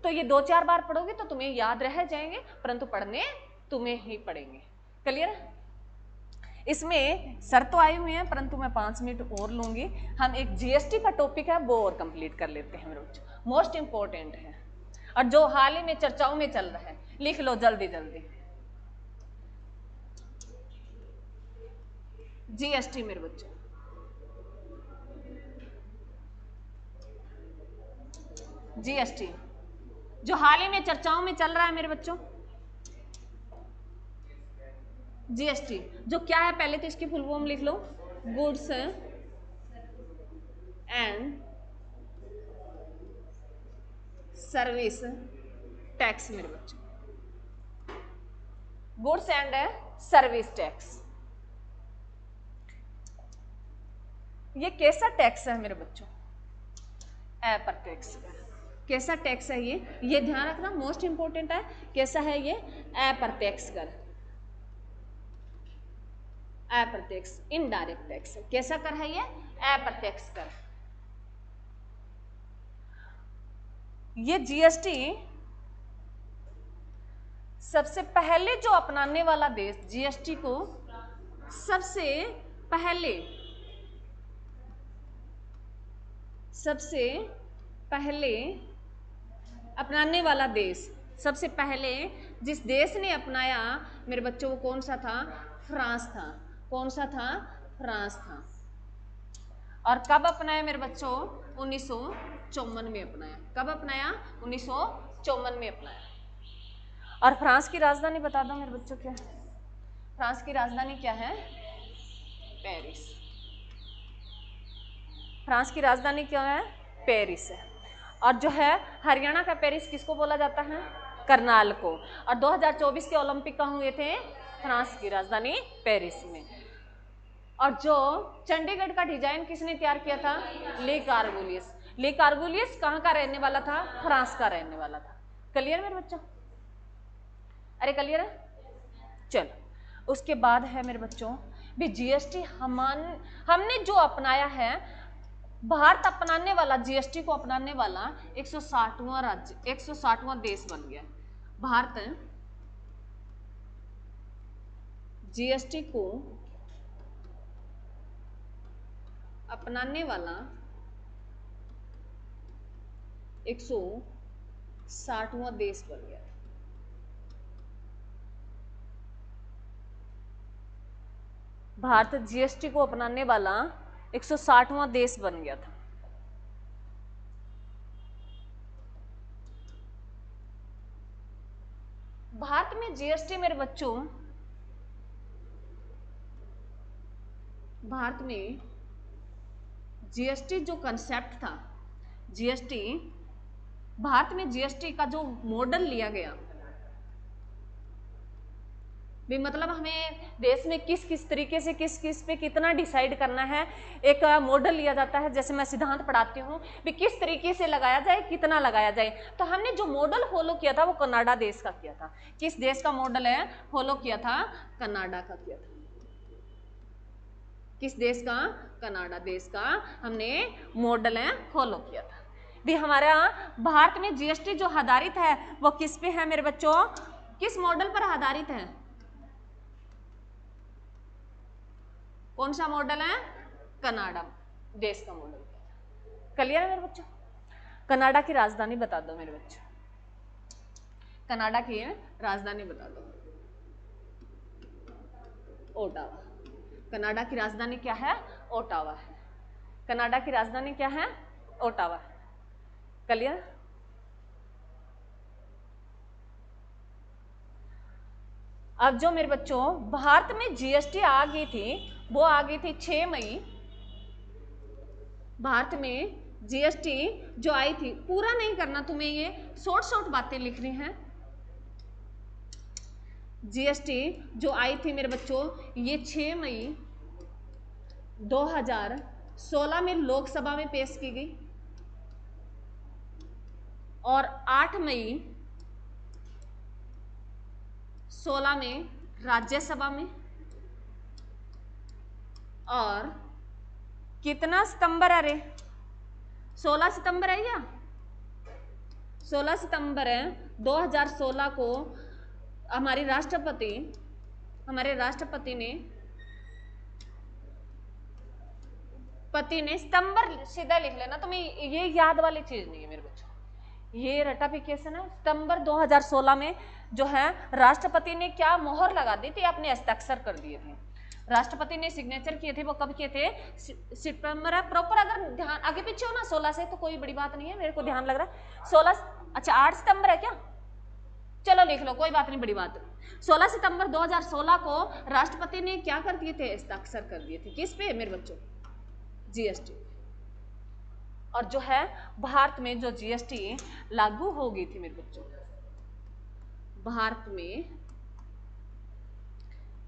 [SPEAKER 1] तो ये 2-4 बार पढ़ोगे तो तुम्हें याद रह जाएंगे, परंतु पढ़ने तुम्हें ही पड़ेंगे। क्लियर। इसमें सर तो आए हुए हैं परंतु मैं 5 मिनट और लूंगी। हम एक जीएसटी का टॉपिक है वो और कंप्लीट कर लेते हैं मेरे बच्चों, मोस्ट इंपॉर्टेंट है और जो हाल ही में चर्चाओं में चल रहा है। लिख लो जल्दी जल्दी, जीएसटी मेरे बच्चों, जीएसटी जो हाल ही में चर्चाओं में चल रहा है मेरे बच्चों। जीएसटी जो क्या है, पहले तो इसकी फुल फॉर्म लिख लो, गुड्स एंड सर्विस टैक्स मेरे बच्चों, गुड्स एंड सर्विस टैक्स। ये कैसा टैक्स है मेरे बच्चों, अप्रत्यक्ष कर। कैसा टैक्स है ये ध्यान रखना, मोस्ट इंपॉर्टेंट है। कैसा है ये, अप्रत्यक्ष कर, अप्रत्यक्ष इनडायरेक्ट टैक्स। कैसा कर है ये, अप्रत्यक्ष कर। ये जीएसटी सबसे पहले जो अपनाने वाला देश, जीएसटी को सबसे पहले अपनाने वाला देश, सबसे पहले जिस देश ने अपनाया मेरे बच्चों वो कौन सा था, फ्रांस था। कौन सा था, फ्रांस था। और कब अपनाया मेरे बच्चों, 1954 में अपनाया। कब अपनाया, 1954 1954 में अपनाया। और फ्रांस की राजधानी बता दो मेरे बच्चों क्या है? फ्रांस की राजधानी क्या है? पेरिस। फ्रांस की राजधानी क्या है? पेरिस है। और जो है हरियाणा का पेरिस किसको बोला जाता है? करनाल को। और 2024 के ओलंपिक कहाँ हुए थे? फ्रांस की राजधानी पेरिस में। और जो चंडीगढ़ का डिजाइन किसने तैयार किया था? ले कार्बुलियस। ले कार्बुलियस कहाँ का रहने वाला था? फ्रांस का रहने वाला था। क्लियर मेरे बच्चों? अरे क्लियर है? चलो उसके बाद है मेरे बच्चों भी जीएसटी हमने जो अपनाया है, भारत अपनाने वाला जीएसटी को अपनाने वाला 160वां राज्य 160वां देश बन गया। भारत जीएसटी को अपनाने वाला 160वां देश बन गया। भारत जीएसटी को अपनाने वाला 160वां देश बन गया था। भारत में जीएसटी मेरे बच्चों, भारत में जीएसटी जो कंसेप्ट था, जीएसटी भारत में जीएसटी का जो मॉडल लिया गया भी, मतलब हमें देश में किस किस तरीके से किस किस पे कितना डिसाइड करना है, एक मॉडल लिया जाता है। जैसे मैं सिद्धांत पढ़ाती हूँ भी किस तरीके से लगाया जाए, कितना लगाया जाए। तो हमने जो मॉडल फॉलो किया था वो कनाडा देश का किया था। किस देश का मॉडल है फॉलो किया था? कनाडा का किया था। किस देश का? कनाडा देश का हमने मॉडल है फॉलो किया था। भी हमारा भारत में जीएसटी जो आधारित है वो किस पे है मेरे बच्चों? किस मॉडल पर आधारित है? कौन सा मॉडल है? कनाडा देश का मॉडल। क्लियर है मेरे बच्चों? कनाडा की राजधानी बता दो मेरे बच्चों। कनाडा की राजधानी बता दो। ओटावा। कनाडा की राजधानी क्या है? ओटावा है। कनाडा की राजधानी क्या है? ओटावा। क्लियर? अब जो मेरे बच्चों भारत में जीएसटी आ गई थी, वो आ गई थी 6 मई। भारत में जीएसटी जो आई थी, पूरा नहीं करना तुम्हें, ये शॉर्ट शॉर्ट बातें लिख रही हैं। जीएसटी जो आई थी मेरे बच्चों, ये 6 मई 2016 में लोकसभा में पेश की गई और 8 मई 16 में राज्यसभा में, और कितना सितंबर है रे? 16 सितंबर है या 16 सितंबर 2016 को हमारे राष्ट्रपति ने सितंबर सीधा लिख लेना, तुम्हें ये याद वाली चीज नहीं है मेरे बच्चों। ये रटाफिकेशन है। सितंबर 2016 में जो है राष्ट्रपति ने क्या मोहर लगा दी थी, अपने हस्ताक्षर कर दिए थे। राष्ट्रपति ने सिग्नेचर किए थे, वो कब किए थे? सितंबर है प्रॉपर। अगर ध्यान आगे पीछे हो ना 16 से तो कोई बड़ी बात नहीं है, मेरे को ध्यान लग रहा है 16। अच्छा 8 सितंबर है क्या? चलो लिख लो, कोई बात नहीं, बड़ी बात। 16 सितंबर 2016 को राष्ट्रपति ने क्या कर दिए थे? हस्ताक्षर कर दिए थे। किस पे मेरे बच्चों? जीएसटी। और जो है भारत में जो जीएसटी लागू हो गई थी मेरे बच्चों, भारत में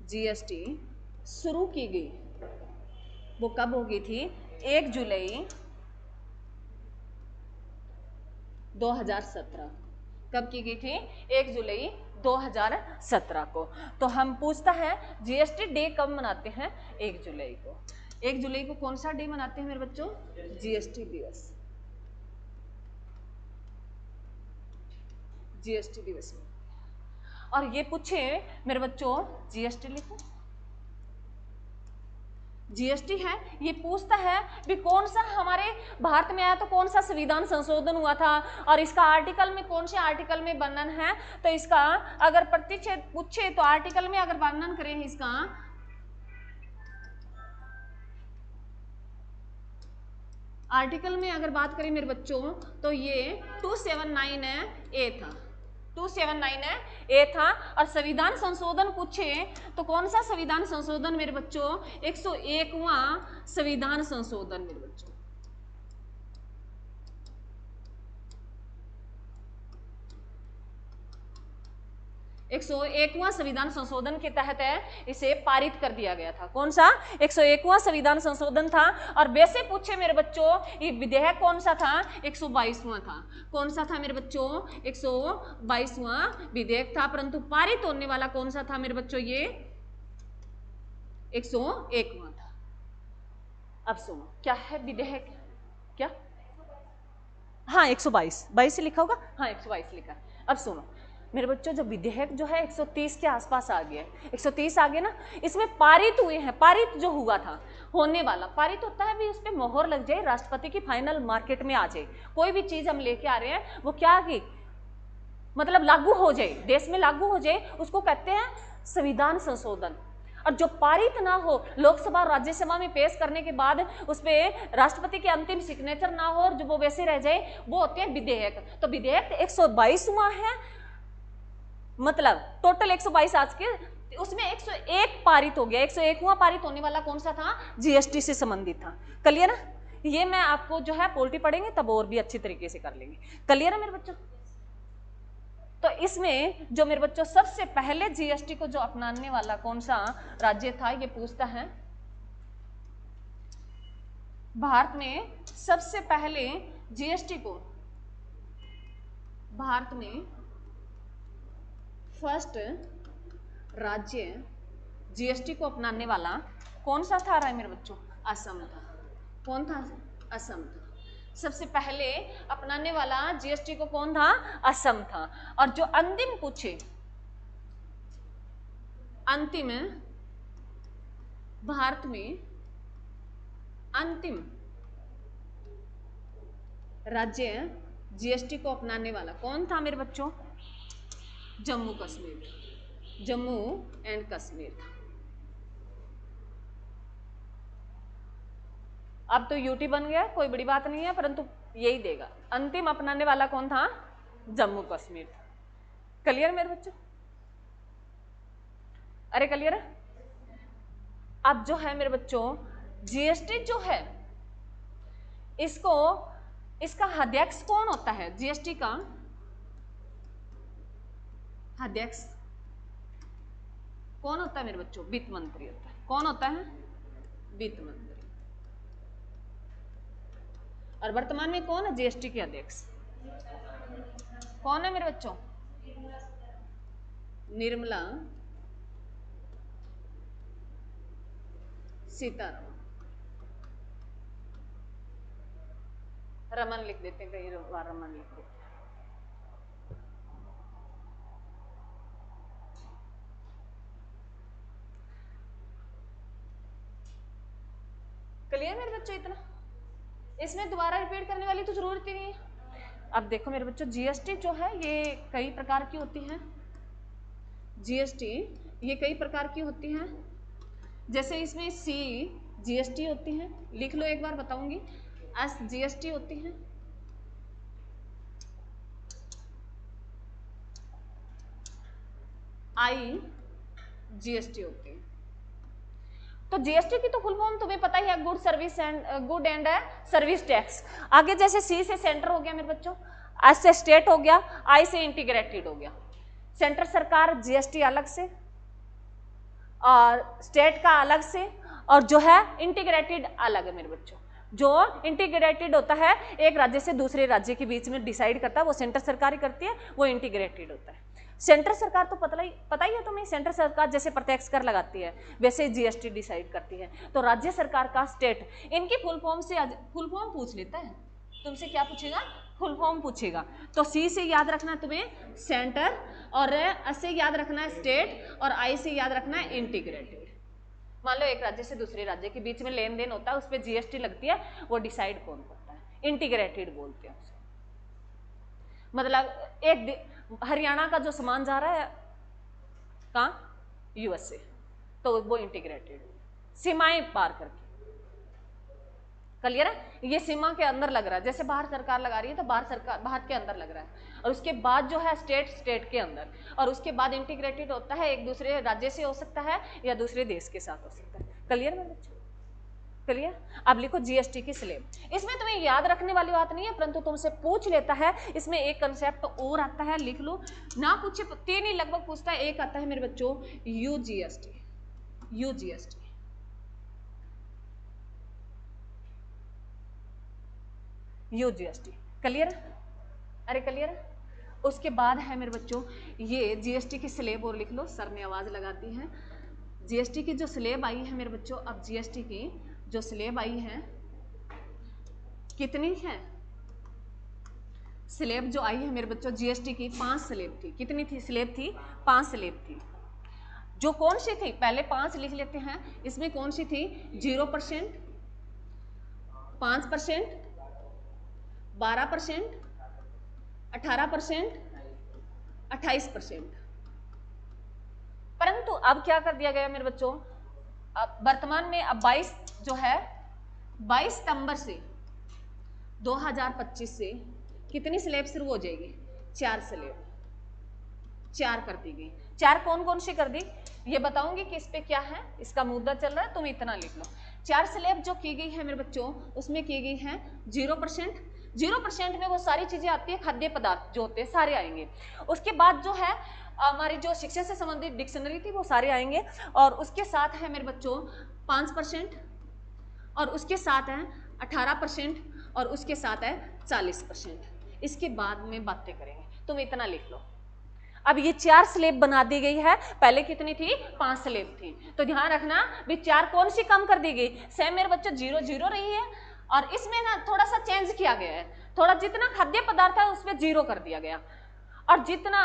[SPEAKER 1] जीएसटी शुरू की गई, वो कब हो गई थी? 1 जुलाई 2017। कब की गई थी? 1 जुलाई 2017 को। तो हम पूछता है जीएसटी डे कब मनाते हैं? 1 जुलाई को। 1 जुलाई को कौन सा डे मनाते हैं मेरे बच्चों? जीएसटी दिवस। जीएसटी दिवस में। और ये पूछे मेरे बच्चों, जीएसटी लिखो। जीएसटी है, ये पूछता है भी कौन सा हमारे भारत में आया, तो कौन सा संविधान संशोधन हुआ था और इसका आर्टिकल में कौन से आर्टिकल में वर्णन है। तो इसका अगर प्रतिच्छेद पूछे तो आर्टिकल में अगर वर्णन करें इसका, आर्टिकल में अगर बात करें मेरे बच्चों तो ये 279 है ए था, 279 है ए था। और संविधान संशोधन पूछे तो कौन सा संविधान संशोधन मेरे बच्चों? 101वां संविधान संशोधन मेरे बच्चों। 101वां संविधान संशोधन के तहत है इसे पारित कर दिया गया था। कौन सा? 101वां संविधान संशोधन था। और वैसे पूछे मेरे बच्चों ये विधेयक कौन सा था? 122वां था। कौन सा था मेरे बच्चों? 122वां विधेयक था। परंतु पारित होने वाला कौन सा था मेरे बच्चों? ये 101वां था। अब सुनो क्या है विधेयक? क्या? हाँ 122 से लिखा होगा। हाँ 122 लिखा। अब सुनो मेरे बच्चों जो विधेयक जो है 130 के आसपास आ गया, 130 आ गया ना, इसमें पारित हुए हैं। पारित जो हुआ था, होने वाला पारित होता है भी, उस पर मोहर लग जाए, राष्ट्रपति की फाइनल मार्केट में आ जाए। कोई भी चीज हम लेके आ रहे हैं वो क्या की मतलब लागू हो जाए, देश में लागू हो जाए, उसको कहते हैं संविधान संशोधन। और जो पारित ना हो, लोकसभा और राज्यसभा में पेश करने के बाद उस पर राष्ट्रपति के अंतिम सिग्नेचर ना हो और जो वो वैसे रह जाए, वो होते हैं विधेयक। तो विधेयक 122वां है, मतलब टोटल 122 आज के, उसमें 101 पारित हो गया। 101वां पारित होने वाला कौन सा था? जीएसटी से संबंधित था। क्लियर है? ये मैं आपको जो है पोलिटी पढ़ेंगे तब और भी अच्छी तरीके से कर लेंगे। क्लियर है मेरे बच्चों? तो इसमें जो मेरे बच्चों सबसे पहले जीएसटी को जो अपनाने वाला कौन सा राज्य था, ये पूछता है। भारत में सबसे पहले जीएसटी को, भारत में फर्स्ट राज्य जीएसटी को अपनाने वाला कौन सा था? रहा है मेरे बच्चों, असम था। कौन था? असम था। सबसे पहले अपनाने वाला जीएसटी को कौन था? असम था। और जो अंतिम पूछे, अंतिम भारत में अंतिम राज्य जीएसटी को अपनाने वाला कौन था मेरे बच्चों? जम्मू कश्मीर, जम्मू एंड कश्मीर था। अब तो यूटी बन गया, कोई बड़ी बात नहीं है, परंतु यही देगा। अंतिम अपनाने वाला कौन था? जम्मू कश्मीर था। क्लियर मेरे बच्चों? अरे क्लियर है? अब जो है मेरे बच्चों जीएसटी जो है इसको, इसका अध्यक्ष कौन होता है? जीएसटी का अध्यक्ष कौन होता है मेरे बच्चों? वित्त मंत्री होता है। कौन होता है? वित्त मंत्री। और वर्तमान में कौन है जीएसटी के अध्यक्ष? कौन है मेरे बच्चों? निर्मला सीतारमन। रमन लिख देते हैं, कई बार रमन लिख देते हैं। क्लियर मेरे बच्चों? इतना इसमें दोबारा रिपीट करने वाली तो जरूरत ही नहीं है। अब देखो मेरे बच्चों जीएसटी जो है ये कई प्रकार की होती है। जीएसटी ये कई प्रकार की होती हैं। जैसे इसमें सी जीएसटी होती है, लिख लो एक बार बताऊंगी। एस जीएसटी होती है, आई जीएसटी होती है। तो जीएसटी की तो फुल फॉर्म तुम्हें पता ही है, good service and good and service tax. आगे जैसे सी से सेंटर हो गया मेरे बच्चों, एस से स्टेट हो गया, आई से इंटीग्रेटेड हो गया। सेंट्रल सरकार जीएसटी अलग से और स्टेट का अलग से, और जो है इंटीग्रेटेड अलग है मेरे बच्चों। जो इंटीग्रेटेड होता है एक राज्य से दूसरे राज्य के बीच में डिसाइड करता है, वो सेंट्रल सरकार ही करती है, वो इंटीग्रेटेड होता है। सेंट्रल सरकार तो पता ही है तुम्हें, सेंट्रल सरकार जैसे प्रत्यक्ष कर लगाती है वैसे जीएसटी डिसाइड करती है। तो राज्य सरकार का स्टेट, इनकी फुल फॉर्म से फुल फॉर्म पूछ लेता है तुमसे। क्या पूछेगा? फुल फॉर्म पूछेगा। तो सी से याद रखना तुम्हें सेंटर, और एस से याद रखना है स्टेट, और आई से याद रखना है इंटीग्रेटेड। मान लो एक राज्य से दूसरे राज्य के बीच में लेन देन होता है, उस पर जीएसटी लगती है, वो डिसाइड कौन करता है? इंटीग्रेटेड बोलते हैं उसे। मतलब एक हरियाणा का जो सामान जा रहा है कहाँ? यूएसए, तो वो इंटीग्रेटेड, सीमाएं पार करके। क्लियर है? ये सीमा के अंदर लग रहा है, जैसे बाहर सरकार लगा रही है तो बाहर सरकार बाहर के अंदर लग रहा है, और उसके बाद जो है स्टेट के अंदर, और उसके बाद इंटीग्रेटेड होता है, एक दूसरे राज्य से हो सकता है या दूसरे देश के साथ हो सकता है। क्लियर मेरे बच्चों? क्लियर? अब लिखो जीएसटी की स्लेब। इसमें तुम्हें याद रखने वाली बात नहीं है, परंतु तुमसे पूछ लेता है। इसमें एक कंसेप्ट और आता है, लिख लो ना, पूछे 3 ही लगभग पूछता है। एक आता है मेरे बच्चों यूजीएसटी, यूजीएसटी, यूजीएसटी। क्लियर? अरे क्लियर? उसके बाद है मेरे बच्चों ये जीएसटी की स्लेब, और लिख लो, सर ने आवाज लगाती है। जीएसटी की जो स्लेब आई है मेरे बच्चों, अब जीएसटी की जो स्लेब आई है कितनी है? स्लेब जो आई है मेरे बच्चों जीएसटी की 5 स्लेब थी। कितनी थी स्लेब? थी 5 स्लेब थी। जो कौन सी थी? पहले 5 लिख लेते हैं। इसमें कौन सी थी? 0%, 5%, 12%, 18%, 28%। परंतु अब क्या कर दिया गया मेरे बच्चों, अब वर्तमान में अब 22 जो है 22 सितंबर से 2025 से कितनी स्लेब शुरू हो जाएगी? 4 स्लेब, 4 कर दी गई। 4 कौन कौन सी कर दी ये बताऊंगी कि इस पे क्या है, इसका मुद्दा चल रहा है, तुम इतना लिख लो। 4 स्लेब जो की गई है मेरे बच्चों, उसमें की गई है 0%। 0% में वो सारी चीजें आती है, खाद्य पदार्थ जो होते हैं सारे आएंगे। उसके बाद जो है हमारी जो शिक्षा से संबंधित डिक्शनरी थी वो सारे आएंगे, और उसके साथ है मेरे बच्चों 5%, और उसके साथ है 18%, और उसके साथ है 40%। इसके बाद में बातें करेंगे, तुम इतना लिख लो। अब ये 4 स्लेब बना दी गई है, पहले कितनी थी? 5 स्लेब थी। तो ध्यान रखना भी 4 कौन सी कम कर दी गई? सेम मेरे बच्चों 0 0 रही है, और इसमें ना थोड़ा सा चेंज किया गया है, थोड़ा जितना खाद्य पदार्थ है उसमें 0 कर दिया गया, और जितना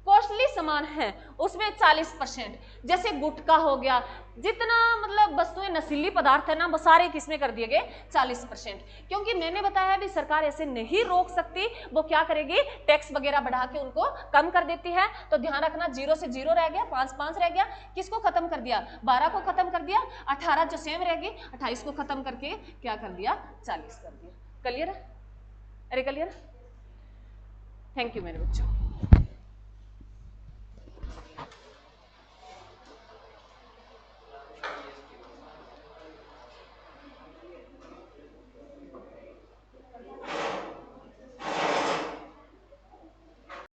[SPEAKER 1] कॉस्टली सामान है उसमें 40%, जैसे गुटखा हो गया, जितना मतलब वस्तुएं नशीली पदार्थ है ना, वो सारे किसमें कर दिए गए? 40%। क्योंकि मैंने बताया भी सरकार ऐसे नहीं रोक सकती, वो क्या करेगी? टैक्स वगैरह बढ़ा के उनको कम कर देती है। तो ध्यान रखना 0 से 0 रह गया, 5 5 रह गया, किसको खत्म कर दिया? 12 को खत्म कर दिया, 18 जो सेम रहेगी, 28 को खत्म करके क्या कर दिया? 40 कर दिया। क्लियर है? अरे क्लियर? थैंक यू मेरे बच्चों।